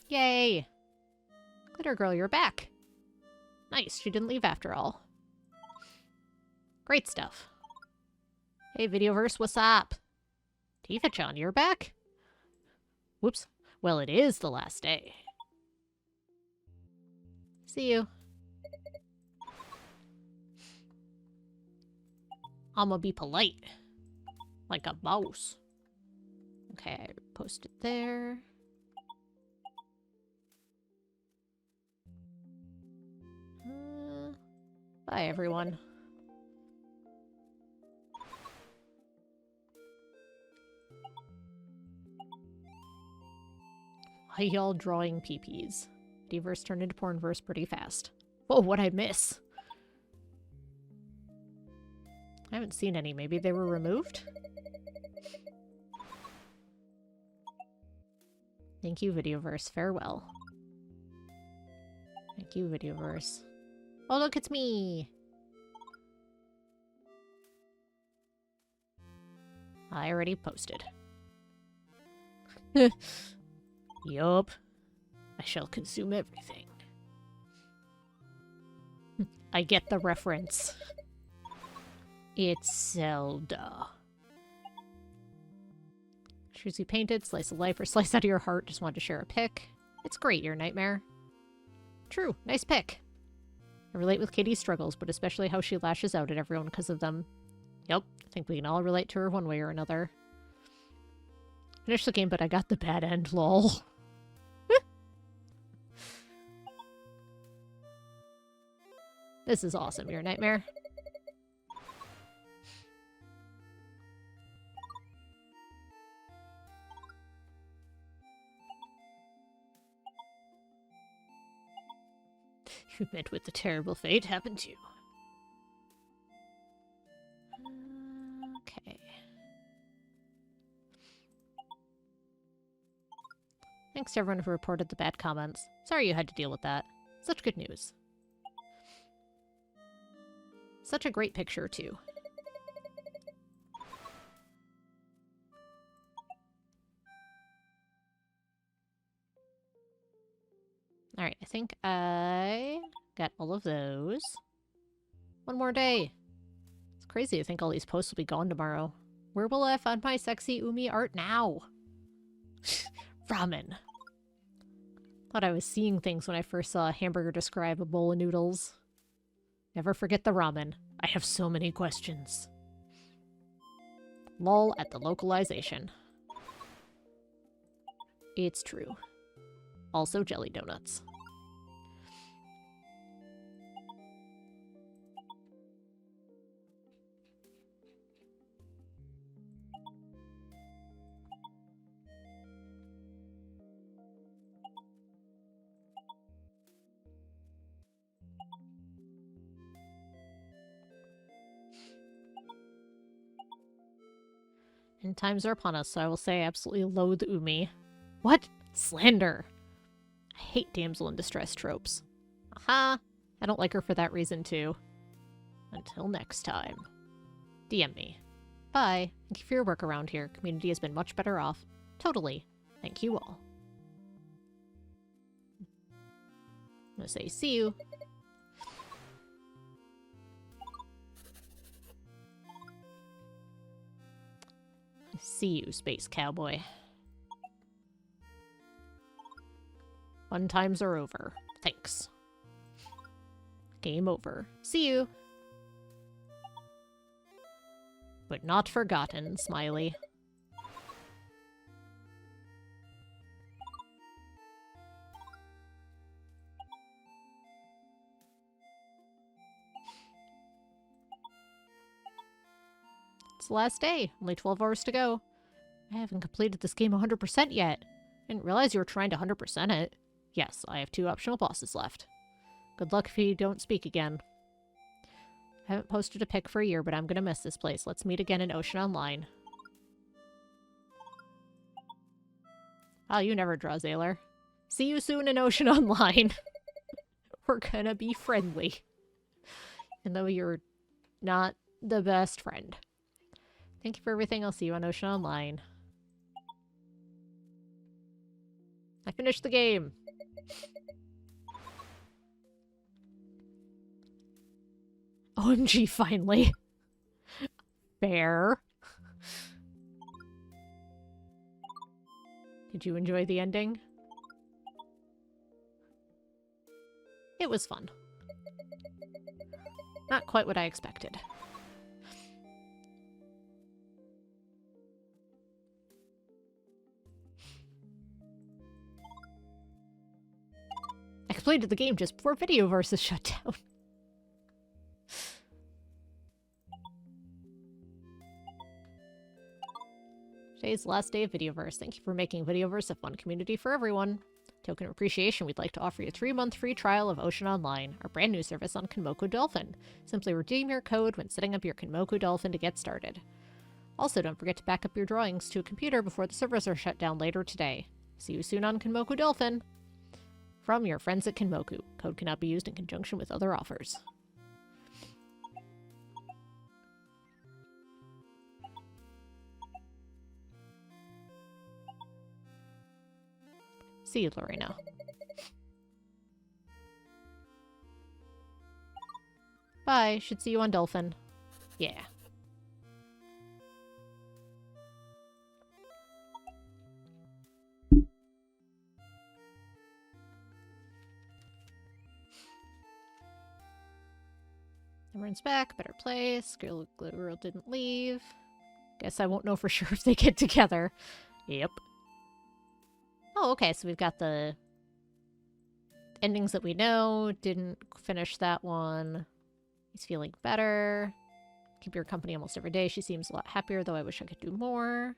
Yay! Glitter Girl, you're back! Nice, she didn't leave after all. Great stuff. Hey, Videoverse, what's up? Tifa-chan, you're back? Whoops. Well, it is the last day. See you. I'ma be polite. Like a mouse. Okay, I post it there. Bye, everyone. Why y'all drawing peepees? Diverse turned into Pornverse pretty fast. Whoa, what'd I miss? I haven't seen any. Maybe they were removed? Thank you, Videoverse. Farewell. Thank you, Videoverse. Oh, look, it's me! I already posted. Yup. I shall consume everything. I get the reference. It's Zelda. Pictures you painted, slice of life, or slice out of your heart. Just wanted to share a pic. It's great, your nightmare. True, nice pic. I relate with Katie's struggles, but especially how she lashes out at everyone because of them. Yep, I think we can all relate to her one way or another. Finished the game, but I got the bad end, lol. This is awesome, your nightmare. You met with the terrible fate happened to you. Okay. Thanks to everyone who reported the bad comments. Sorry you had to deal with that. Such good news. Such a great picture, too. Alright, I think I got all of those. One more day. It's crazy to think all these posts will be gone tomorrow. Where will I find my sexy Umi art now? Ramen. Thought I was seeing things when I first saw a hamburger describe a bowl of noodles. Never forget the ramen. I have so many questions. Lol at the localization. It's true. Also jelly donuts. And times are upon us, so I will say I absolutely loathe Umi. What? Slander! I hate damsel in distress tropes. Aha! I don't like her for that reason, too. Until next time. DM me. Bye. Thank you for your work around here. Community has been much better off. Totally. Thank you all. I'm gonna say see you. See you, Space Cowboy. Fun times are over. Thanks. Game over. See you. But not forgotten, Smiley. It's the last day. Only 12 hours to go. I haven't completed this game 100% yet. Didn't realize you were trying to 100% it. Yes, I have 2 optional bosses left. Good luck if you don't speak again. I haven't posted a pic for a year, but I'm gonna miss this place. Let's meet again in Ocean Online. Oh, you never draw, Zaylor. See you soon in Ocean Online. We're gonna be friendly. Even though you're not the best friend. Thank you for everything. I'll see you on Ocean Online. I finished the game. OMG, finally. Fair. Did you enjoy the ending? It was fun. Not quite what I expected. I completed the game just before Videoverse is shut down. Today's the last day of Videoverse. Thank you for making Videoverse a fun community for everyone. Token of appreciation, we'd like to offer you a 3-month free trial of Ocean Online, our brand new service on Kinmoku Dolphin. Simply redeem your code when setting up your Kinmoku Dolphin to get started. Also, don't forget to back up your drawings to a computer before the servers are shut down later today. See you soon on Kinmoku Dolphin. From your friends at Kinmoku. Code cannot be used in conjunction with other offers. See you, Lorena. Bye. Should see you on Dolphin. Yeah. Everyone's back. Better place. Girl didn't leave. Guess I won't know for sure if they get together. Yep. Oh, okay. So we've got the endings that we know. Didn't finish that one. He's feeling better. Keep her company almost every day. She seems a lot happier, though I wish I could do more.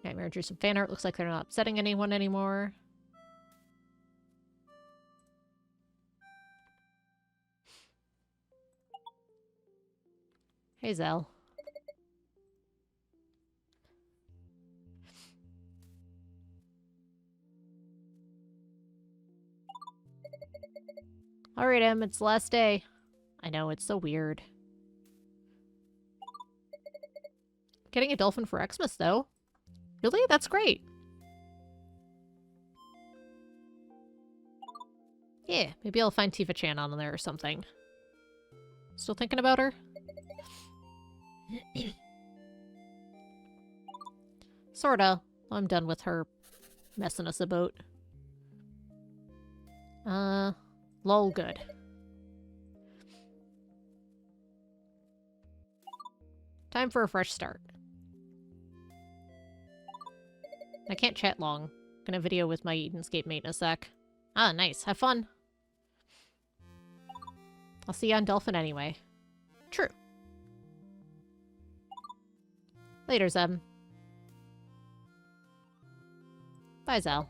Nightmare drew some fan art. Looks like they're not upsetting anyone anymore. Hey, Zell. Alright, Em, it's the last day. I know, it's so weird. Getting a dolphin for Xmas, though. Really? That's great. Yeah, maybe I'll find Tifa-chan on there or something. Still thinking about her? Sorta. I'm done with her messing us about. Lol, good. Time for a fresh start. I can't chat long. Gonna video with my Edenscape mate in a sec. Ah, nice. Have fun. I'll see you on Dolphin anyway. True. Later, Zeb. Bye, Zal.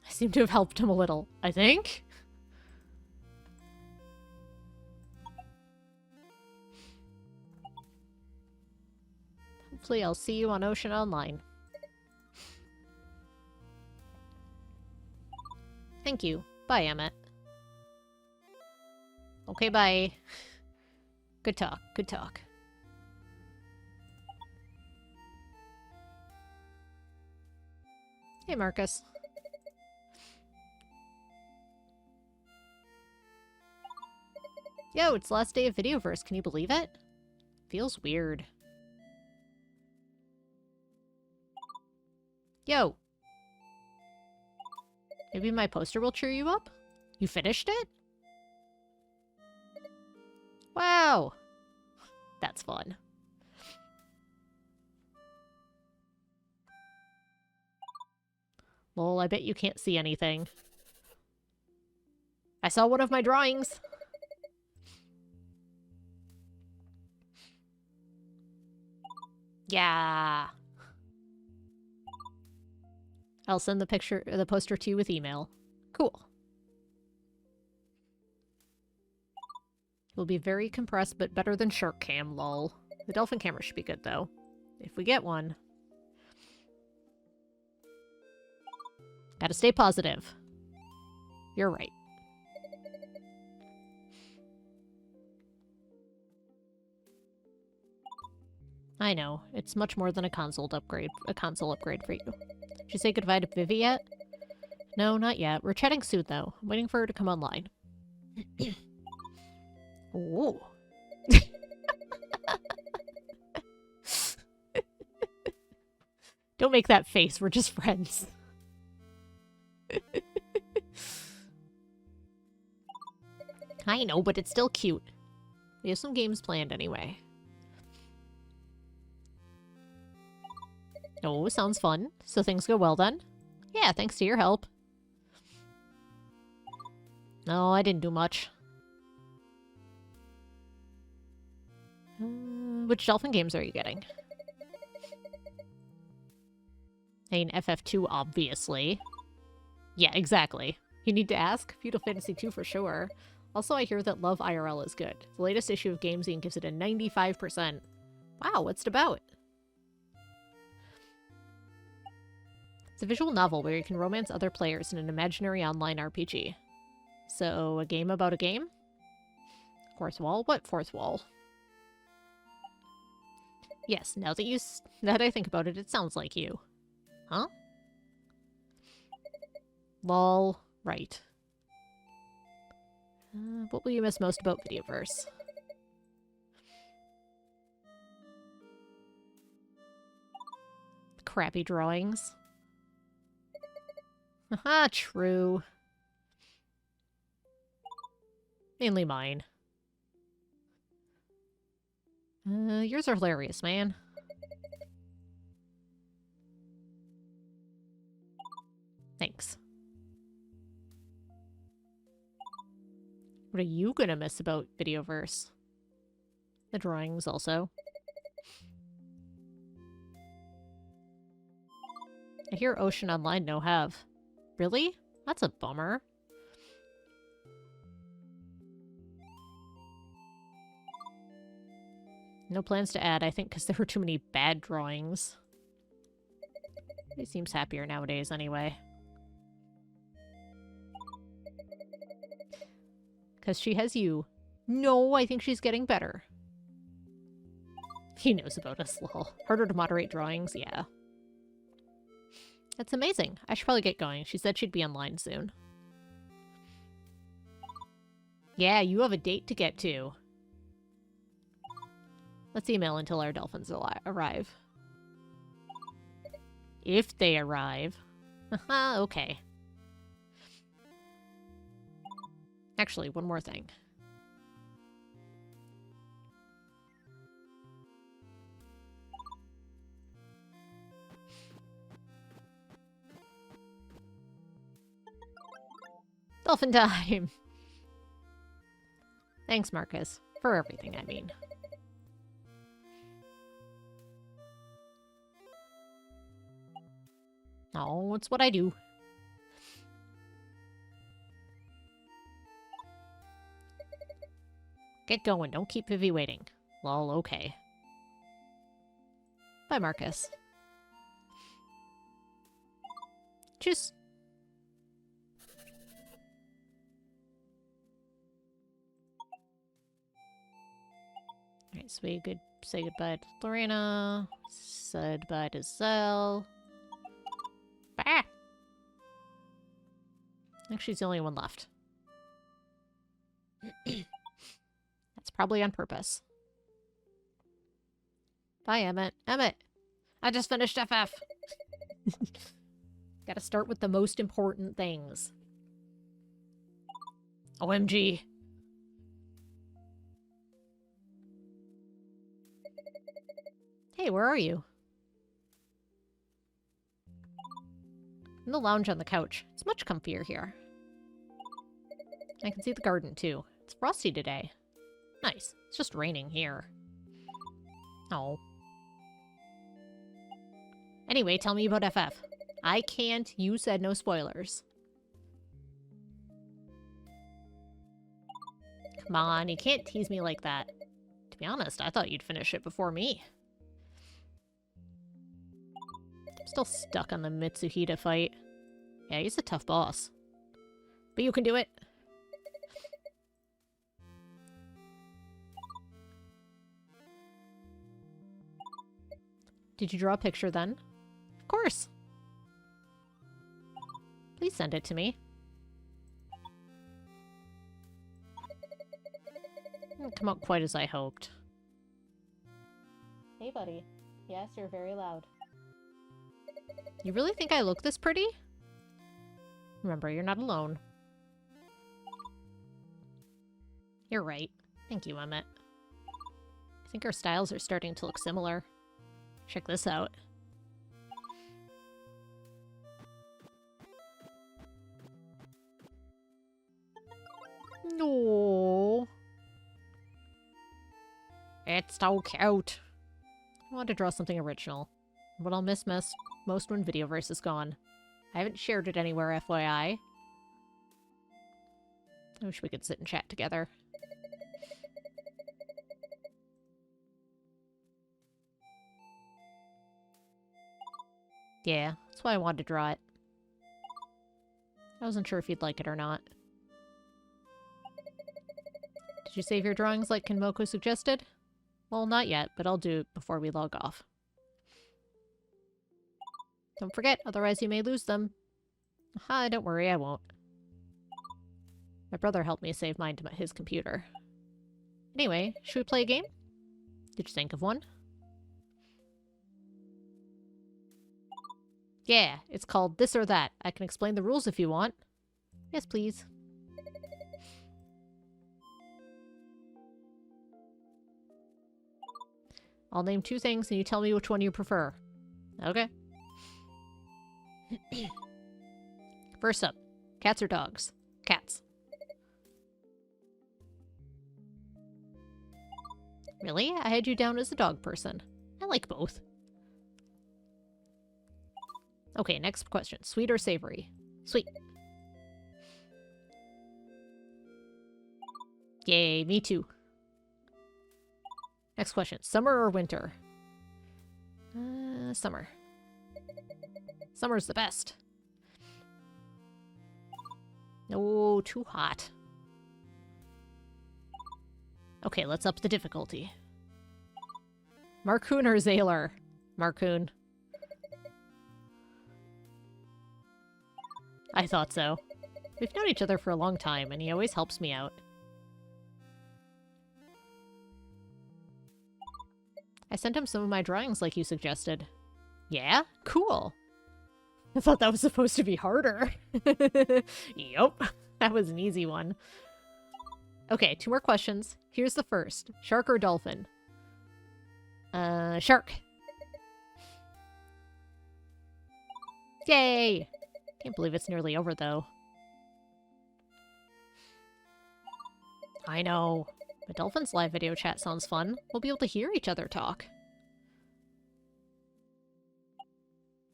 I seem to have helped him a little, I think. Hopefully I'll see you on Ocean Online. Thank you. Bye, Emmett. Okay, bye. Good talk. Good talk. Hey, Marcus. Yo, it's the last day of Videoverse. Can you believe it? Feels weird. Yo. Maybe my poster will cheer you up? You finished it? Wow. That's fun. Lol, I bet you can't see anything. I saw one of my drawings. Yeah. I'll send the poster to you with email. Cool. It will be very compressed, but better than Shark Cam, lol. The dolphin camera should be good, though. If we get one. Gotta stay positive. You're right. I know. It's much more than a console upgrade for you. Did you say goodbye to Vivi yet? No, not yet. We're chatting soon, though. I'm waiting for her to come online. Ooh. Don't make that face. We're just friends. I know, but it's still cute. We have some games planned anyway. Oh, sounds fun. So things go well then? Yeah, thanks to your help. No, I didn't do much. Which dolphin games are you getting? I mean, FF2, obviously. Yeah, exactly. You need to ask? Feudal Fantasy 2 for sure. Also, I hear that Love IRL is good. The latest issue of Gamezine gives it a 95%. Wow, what's it about? It's a visual novel where you can romance other players in an imaginary online RPG. So, a game about a game? Fourth wall? What fourth wall? Yes, now that I think about it, it sounds like you. Huh? Lol. Right. What will you miss most about Videoverse? crappy drawings. Haha, true. Mainly mine. Yours are hilarious, man. Thanks. What are you gonna miss about Videoverse? The drawings also. I hear Ocean Online no have. Really? That's a bummer. No plans to add, I think, because there were too many bad drawings. He seems happier nowadays anyway. Because she has you. No, I think she's getting better. He knows about us, lol. Harder to moderate drawings, yeah. That's amazing. I should probably get going. She said she'd be online soon. Yeah, you have a date to get to. Let's email until our dolphins arrive. If they arrive. Haha, okay. Actually, one more thing. Dolphin time! Thanks, Marcus. For everything, I mean. Oh, it's what I do. Get going. Don't keep Vivi waiting. Lol, okay. Bye, Marcus. Tschüss. Alright, so we could say goodbye to Lorena. Said bye to Zell. Bah! I think she's the only one left. That's probably on purpose. Bye, Emmett. Emmett! I just finished FF! Gotta start with the most important things. OMG. Hey, where are you? In the lounge on the couch. It's much comfier here. I can see the garden, too. It's frosty today. Nice. It's just raining here. Oh. Anyway, tell me about FF. I can't. You said no spoilers. Come on, you can't tease me like that. To be honest, I thought you'd finish it before me. I'm still stuck on the Mitsuhita fight. Yeah, he's a tough boss. But you can do it. Did you draw a picture then? Of course. Please send it to me. Didn't come out quite as I hoped. Hey, buddy. Yes, you're very loud. You really think I look this pretty? Remember, you're not alone. You're right. Thank you, Emmett. I think our styles are starting to look similar. Check this out. No. It's so cute. I want to draw something original. What I'll miss most when Videoverse is gone. I haven't shared it anywhere, FYI. I wish we could sit and chat together. Yeah, that's why I wanted to draw it. I wasn't sure if you'd like it or not. Did you save your drawings like Kinmoko suggested? Well, not yet, but I'll do it before we log off. Don't forget, otherwise you may lose them. Aha, don't worry, I won't. My brother helped me save mine to his computer. Anyway, should we play a game? Did you think of one? Yeah, it's called This or That. I can explain the rules if you want. Yes, please. I'll name 2 things and you tell me which one you prefer. Okay. First up, cats or dogs? Cats. Really? I had you down as a dog person. I like both. Okay, next question. Sweet or savory? Sweet. Yay, me too. Next question. Summer or winter? Summer. Summer's the best. No, too hot. Okay, let's up the difficulty. Marcoon or Zaylor? Marcoon. I thought so. We've known each other for a long time, and he always helps me out. I sent him some of my drawings like you suggested. Yeah? Cool. I thought that was supposed to be harder. Yup. That was an easy one. Okay, 2 more questions. Here's the first. Shark or dolphin? Shark. Yay! Can't believe it's nearly over, though. I know. But Dolphin's live video chat sounds fun. We'll be able to hear each other talk.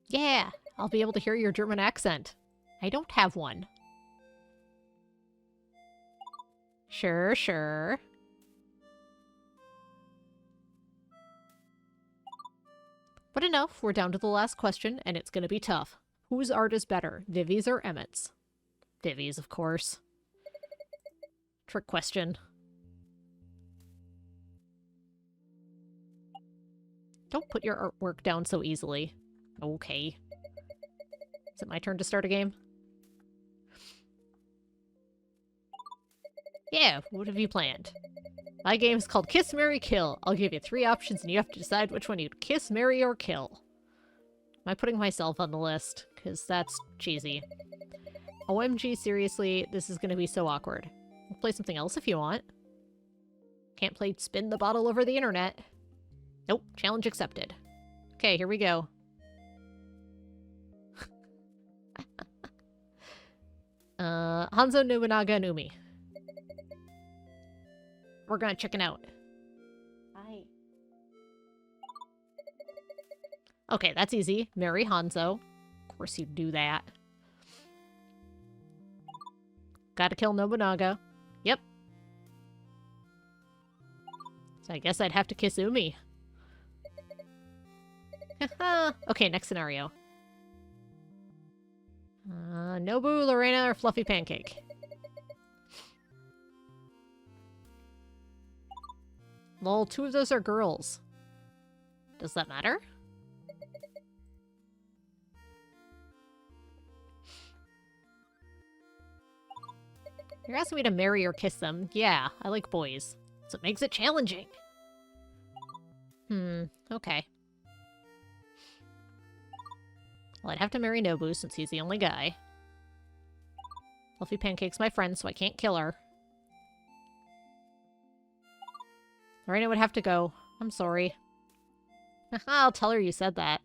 Yeah! I'll be able to hear your German accent. I don't have one. Sure, sure. But enough, we're down to the last question, and it's gonna be tough. Whose art is better, Vivi's or Emmett's? Vivi's, of course. Trick question. Don't put your artwork down so easily. Okay. Is it my turn to start a game? Yeah, what have you planned? My game is called Kiss, Marry, Kill. I'll give you 3 options and you have to decide which one you'd kiss, marry, or kill. Am I putting myself on the list? Because that's cheesy. OMG, seriously, this is gonna be so awkward. We'll play something else if you want. Can't play spin the bottle over the internet. Nope, challenge accepted. Okay, here we go. Hanzo, Nobunaga, and Umi. We're gonna chicken out. Hi. Okay, that's easy. Marry Hanzo. Of course you'd do that. Gotta kill Nobunaga. Yep. So I guess I'd have to kiss Umi. Okay, next scenario. Nobu, Lorena, or Fluffy Pancake? Lol, 2 of those are girls. Does that matter? You're asking me to marry or kiss them. Yeah, I like boys. So it makes it challenging. Okay. Well, I'd have to marry Nobu since he's the only guy. Fluffy Pancake's my friend, so I can't kill her. Lorena would have to go. I'm sorry. I'll tell her you said that.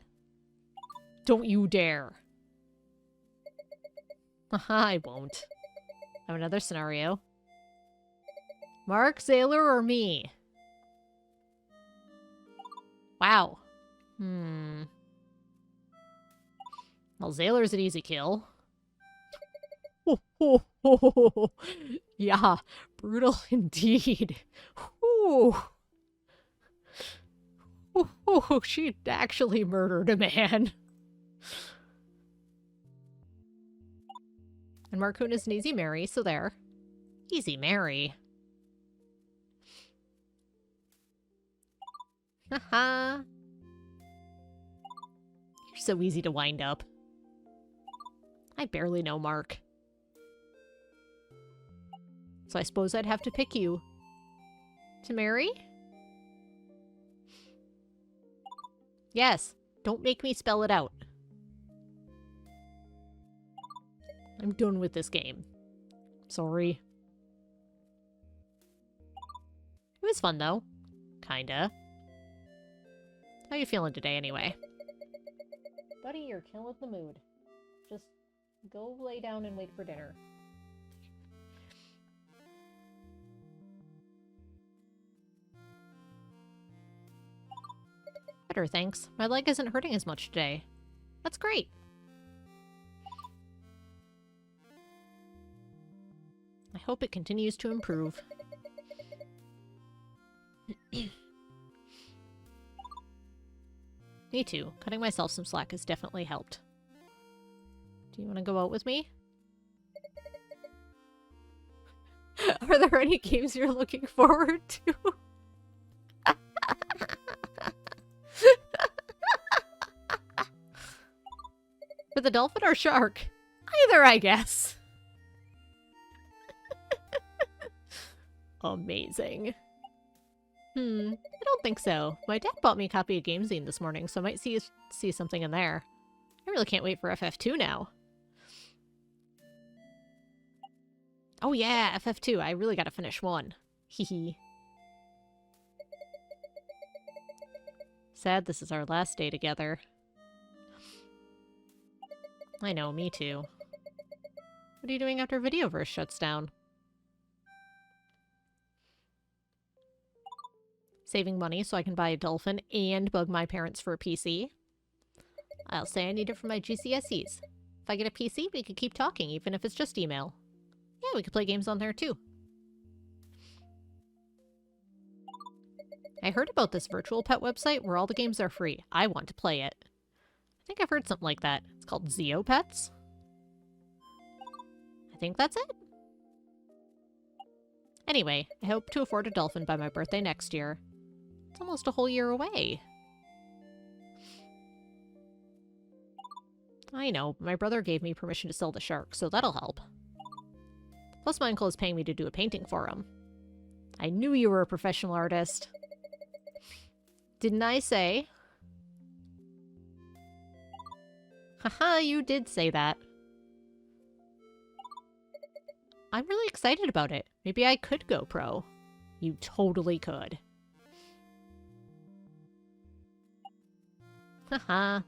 Don't you dare. I won't. I have another scenario. Mark, Zaylor, or me? Wow. Well, Zaylor's an easy kill. Yeah, brutal indeed. She actually murdered a man. And Marcoon is an easy marry, so there. Easy marry. Haha. You're so easy to wind up. I barely know Mark. So I suppose I'd have to pick you. To marry? Yes. Don't make me spell it out. I'm done with this game. Sorry. It was fun, though. Kinda. How you feeling today, anyway? Buddy, you're killing the mood. Just go lay down and wait for dinner. Better, thanks. My leg isn't hurting as much today. That's great. I hope it continues to improve. Me too. Cutting myself some slack has definitely helped. Do you want to go out with me? Are there any games you're looking forward to? For the dolphin or shark? Either, I guess. Amazing. I don't think so. My dad bought me a copy of GameZine this morning, so I might see something in there. I really can't wait for FF2 now. Oh yeah, FF2. I really gotta finish 1. Hehe. Sad this is our last day together. I know, me too. What are you doing after Videoverse shuts down? Saving money so I can buy a dolphin and bug my parents for a PC. I'll say I need it for my GCSEs. If I get a PC, we could keep talking, even if it's just email. Yeah, we could play games on there too. I heard about this virtual pet website where all the games are free. I want to play it. I think I've heard something like that. It's called Zeopets. I think that's it. Anyway, I hope to afford a dolphin by my birthday next year. It's almost a whole year away. I know, my brother gave me permission to sell the shark, so that'll help. Plus my uncle is paying me to do a painting for him. I knew you were a professional artist. Didn't I say? Haha, you did say that. I'm really excited about it. Maybe I could go pro. You totally could. Haha.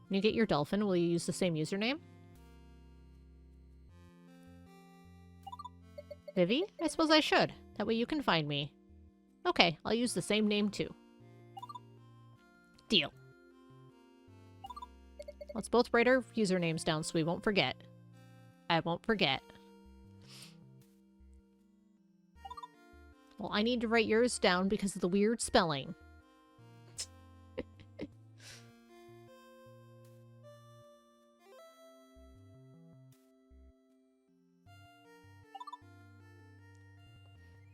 When you get your dolphin, will you use the same username? Vivi? I suppose I should. That way you can find me. Okay, I'll use the same name too. Deal. Let's both write our usernames down so we won't forget. I won't forget. Well, I need to write yours down because of the weird spelling.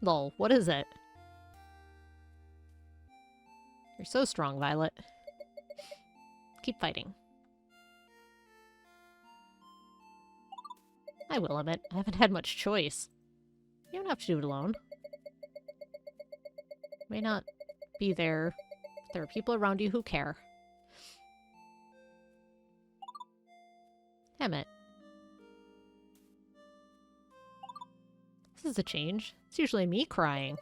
Lol, what is it? You're so strong, Violet. Keep fighting. I will admit, I haven't had much choice. You don't have to do it alone. May not be there. There are people around you who care. Emmett. This is a change. It's usually me crying.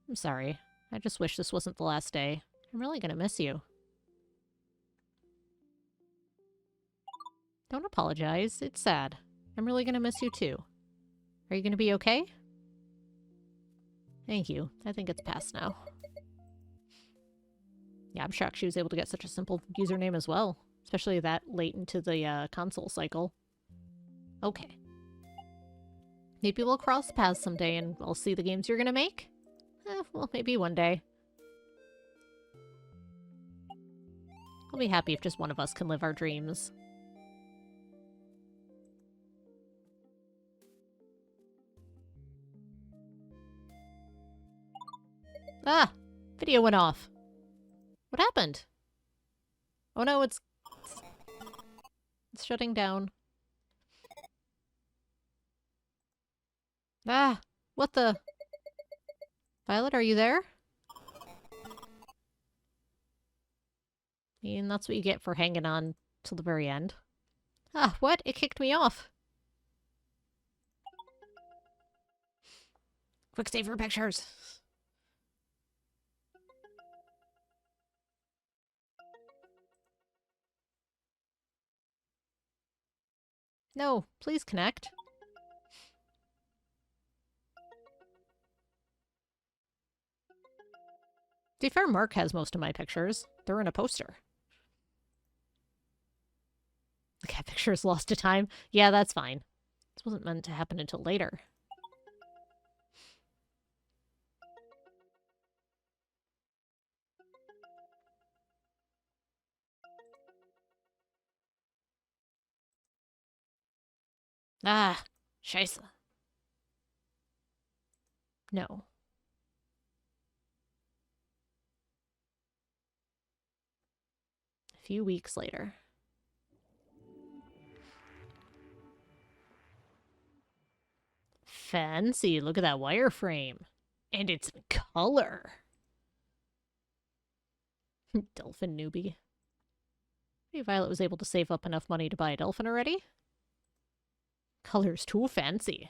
I'm sorry. I just wish this wasn't the last day. I'm really gonna miss you. Don't apologize. It's sad. I'm really gonna miss you too. Are you gonna be okay? Thank you. I think it's past now. Yeah, I'm shocked she was able to get such a simple username as well. Especially that late into the console cycle. Okay. Maybe we'll cross paths someday and I'll see the games you're gonna make? Well, maybe one day. I'll be happy if just one of us can live our dreams. Ah! Video went off. What happened? Oh no, it's shutting down. Ah! What the? Violet, are you there? And that's what you get for hanging on till the very end. Ah, what? It kicked me off. Quick save your pictures. No, please connect. To be fair, Mark has most of my pictures. They're in a poster. The cat picture is lost to time. Yeah, that's fine. This wasn't meant to happen until later. Ah, scheiße. No. A few weeks later. Fancy, look at that wireframe. And it's in color. Dolphin newbie. Maybe Violet was able to save up enough money to buy a dolphin already? Color's too fancy.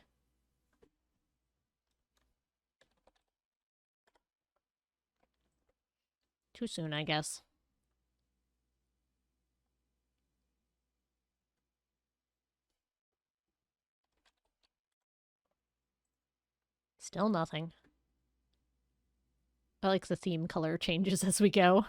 Too soon, I guess. Still nothing. I like the theme color changes as we go.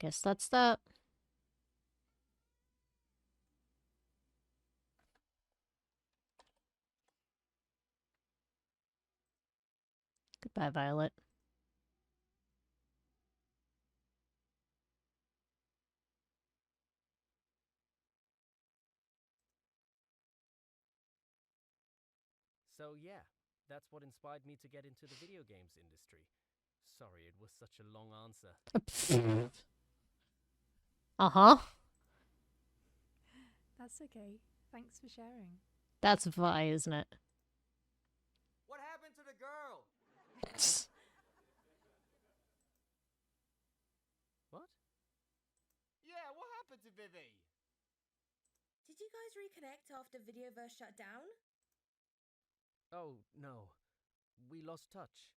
Guess that's that. Goodbye, Violet. So yeah, that's what inspired me to get into the video games industry. Sorry, it was such a long answer. Uh-huh. That's okay. Thanks for sharing. That's Vi, isn't it? What happened to the girl? What? Yeah, what happened to Vivi? Did you guys reconnect after Videoverse shut down? Oh, no. We lost touch.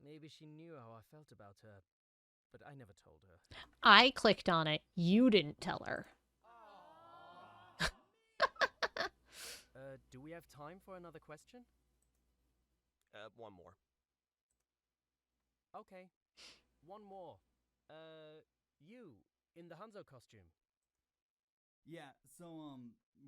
Maybe she knew how I felt about her, but I never told her. I clicked on it. You didn't tell her. Do we have time for another question? One more. Okay. One more. You, in the Hanzo costume. Yeah, so,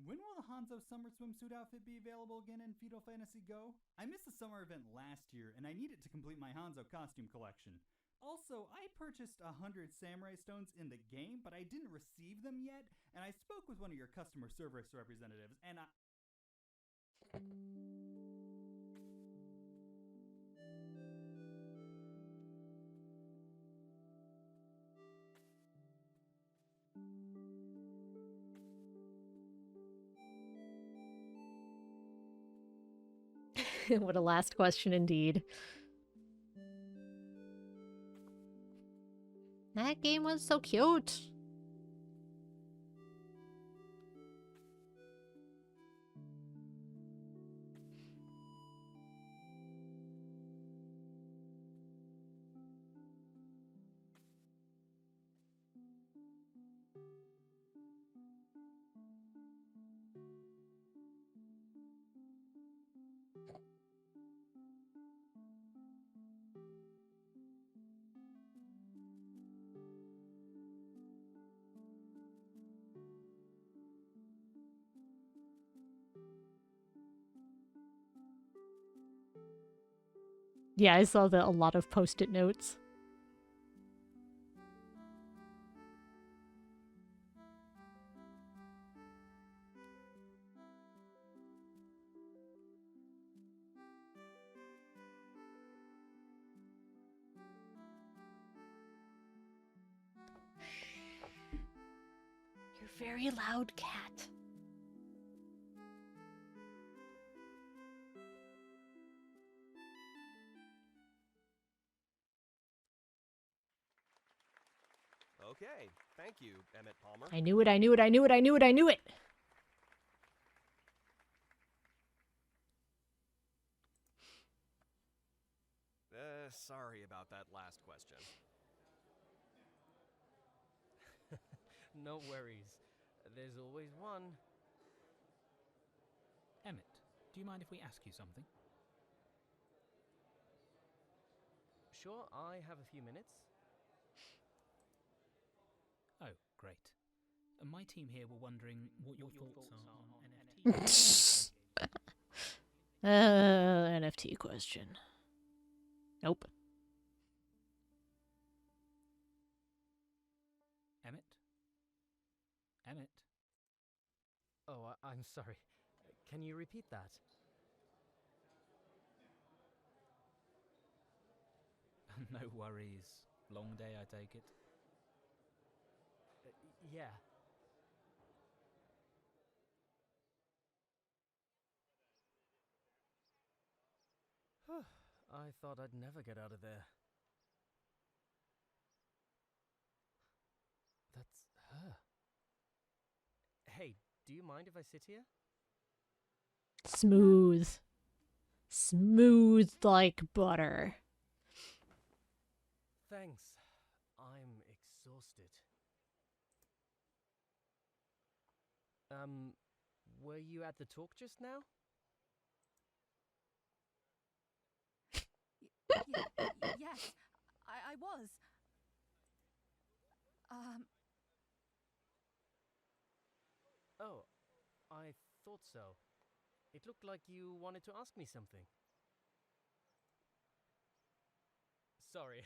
when will the Hanzo summer swimsuit outfit be available again in Fetal Fantasy Go? I missed the summer event last year, and I need it to complete my Hanzo costume collection. Also, I purchased 100 samurai stones in the game, but I didn't receive them yet, and I spoke with one of your customer service representatives, and I... What a last question indeed. That game was so cute. Yeah, I saw a lot of post-it notes. You're very loud cat. Okay, thank you, Emmett Palmer. I knew it, I knew it, I knew it, I knew it, I knew it! Sorry about that last question. No worries. There's always one. Emmett, do you mind if we ask you something? Sure, I have a few minutes. Oh, great. My team here were wondering what your thoughts are on NFT. NFT question. Nope. Emmett? Emmett? Oh, I'm sorry. Can you repeat that? No worries. Long day, I take it. Yeah. I thought I'd never get out of there. That's her. Hey, do you mind if I sit here? Smooth. Smooth like butter. Thanks. I'm exhausted. Were you at the talk just now? Yes, I was. Oh, I thought so. It looked like you wanted to ask me something. Sorry.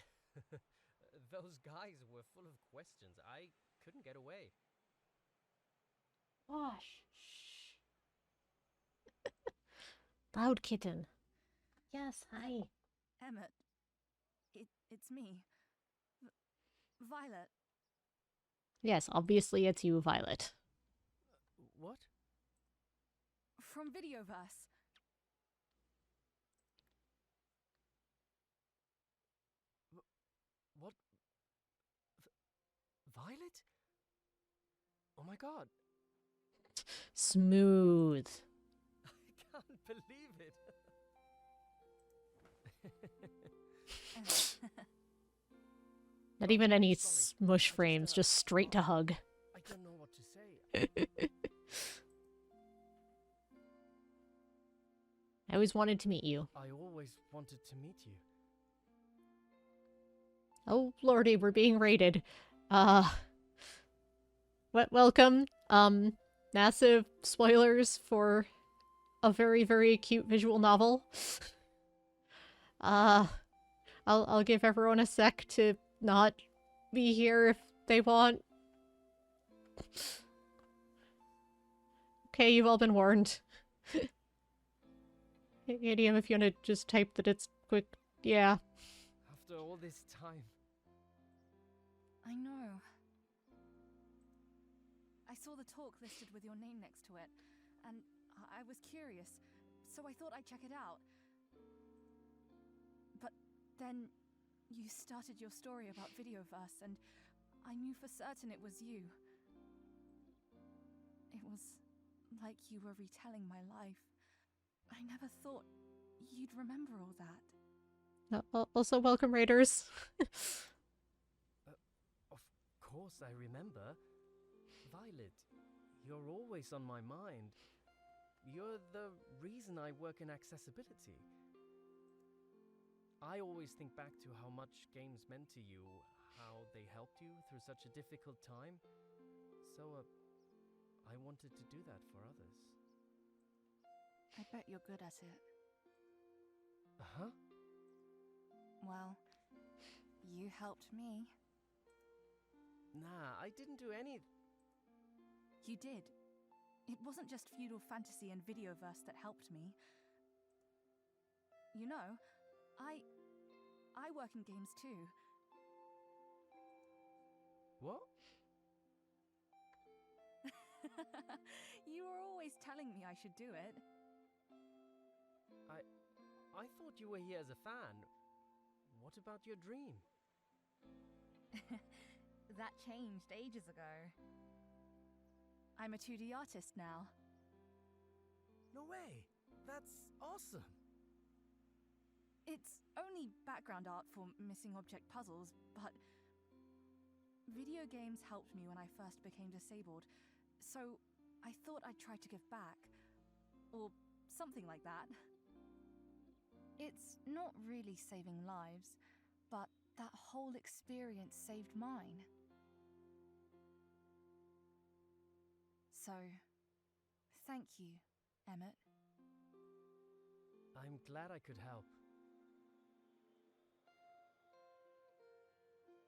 Those guys were full of questions. I couldn't get away. Gosh. Shh. Loud kitten. Yes, hi. Emmett, it's me. Violet. Yes, obviously it's you, Violet. What? From Videoverse. What? Violet? Oh my god. Smooth. I can't believe it. Not even any Sorry, smush I frames, just straight to hug. I don't know what to say. I always wanted to meet you. I always wanted to meet you. Oh lordy, we're being raided. Welcome. Massive spoilers for a very, very cute visual novel. I'll give everyone a sec to not be here if they want. Okay, you've all been warned. Hey, ADM, if you want to just type that it's quick. Yeah. After all this time. I know. I saw the talk listed with your name next to it, and I was curious, so I thought I'd check it out. But then you started your story about Videoverse, and I knew for certain it was you. It was like you were retelling my life. I never thought you'd remember all that. Also, welcome, Raiders. Of course I remember. Violet, you're always on my mind. You're the reason I work in accessibility. I always think back to how much games meant to you, how they helped you through such a difficult time. So, I wanted to do that for others. I bet you're good at it. Uh-huh. Well, you helped me. Nah, I didn't do any... You did. It wasn't just feudal fantasy and Videoverse that helped me. You know, I work in games too. What? You were always telling me I should do it. I thought you were here as a fan. What about your dream? That changed ages ago. I'm a 2D artist now. No way! That's awesome! It's only background art for missing object puzzles, but video games helped me when I first became disabled, so I thought I'd try to give back. Or something like that. It's not really saving lives, but that whole experience saved mine. So, thank you, Emmett. I'm glad I could help.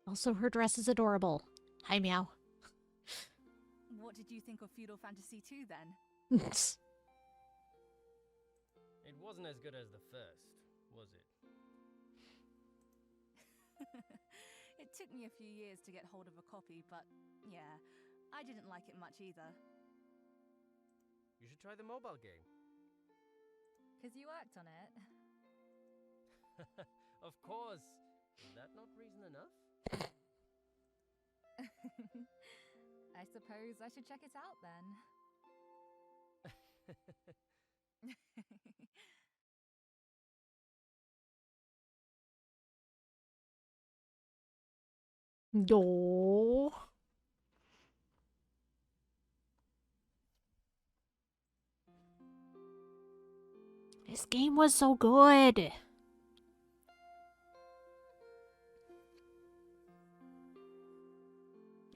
Also, her dress is adorable. Hi, Meow. What did you think of Feudal Fantasy 2 then? It wasn't as good as the first, was it? It took me a few years to get hold of a copy, but yeah, I didn't like it much either. You should try the mobile game. 'Cause you worked on it. Of course! Is that not reason enough? I suppose I should check it out then. No. This game was so good.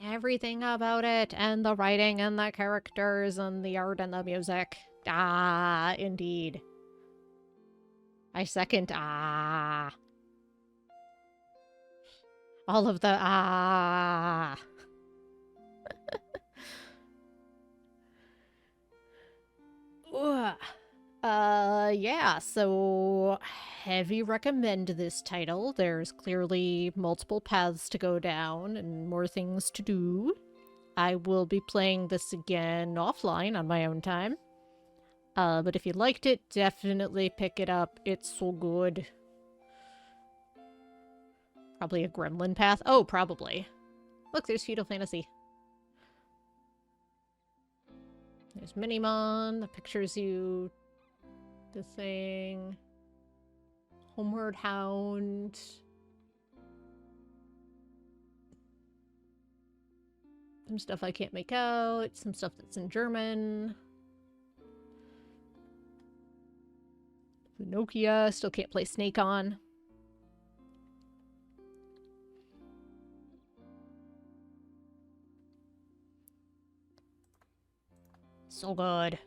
Everything about it, and the writing, and the characters, and the art, and the music. Ah, indeed. I second ah. All of the ah. Ugh. Yeah, so heavy recommend this title. There's clearly multiple paths to go down and more things to do. I will be playing this again offline on my own time. But if you liked it, definitely pick it up. It's so good. Probably a gremlin path. Oh, probably. Look, there's Feudal Fantasy. There's Minimon, the pictures you... the thing... Homeward Hound... Some stuff I can't make out, some stuff that's in German... Nokia, still can't play Snake on. So good.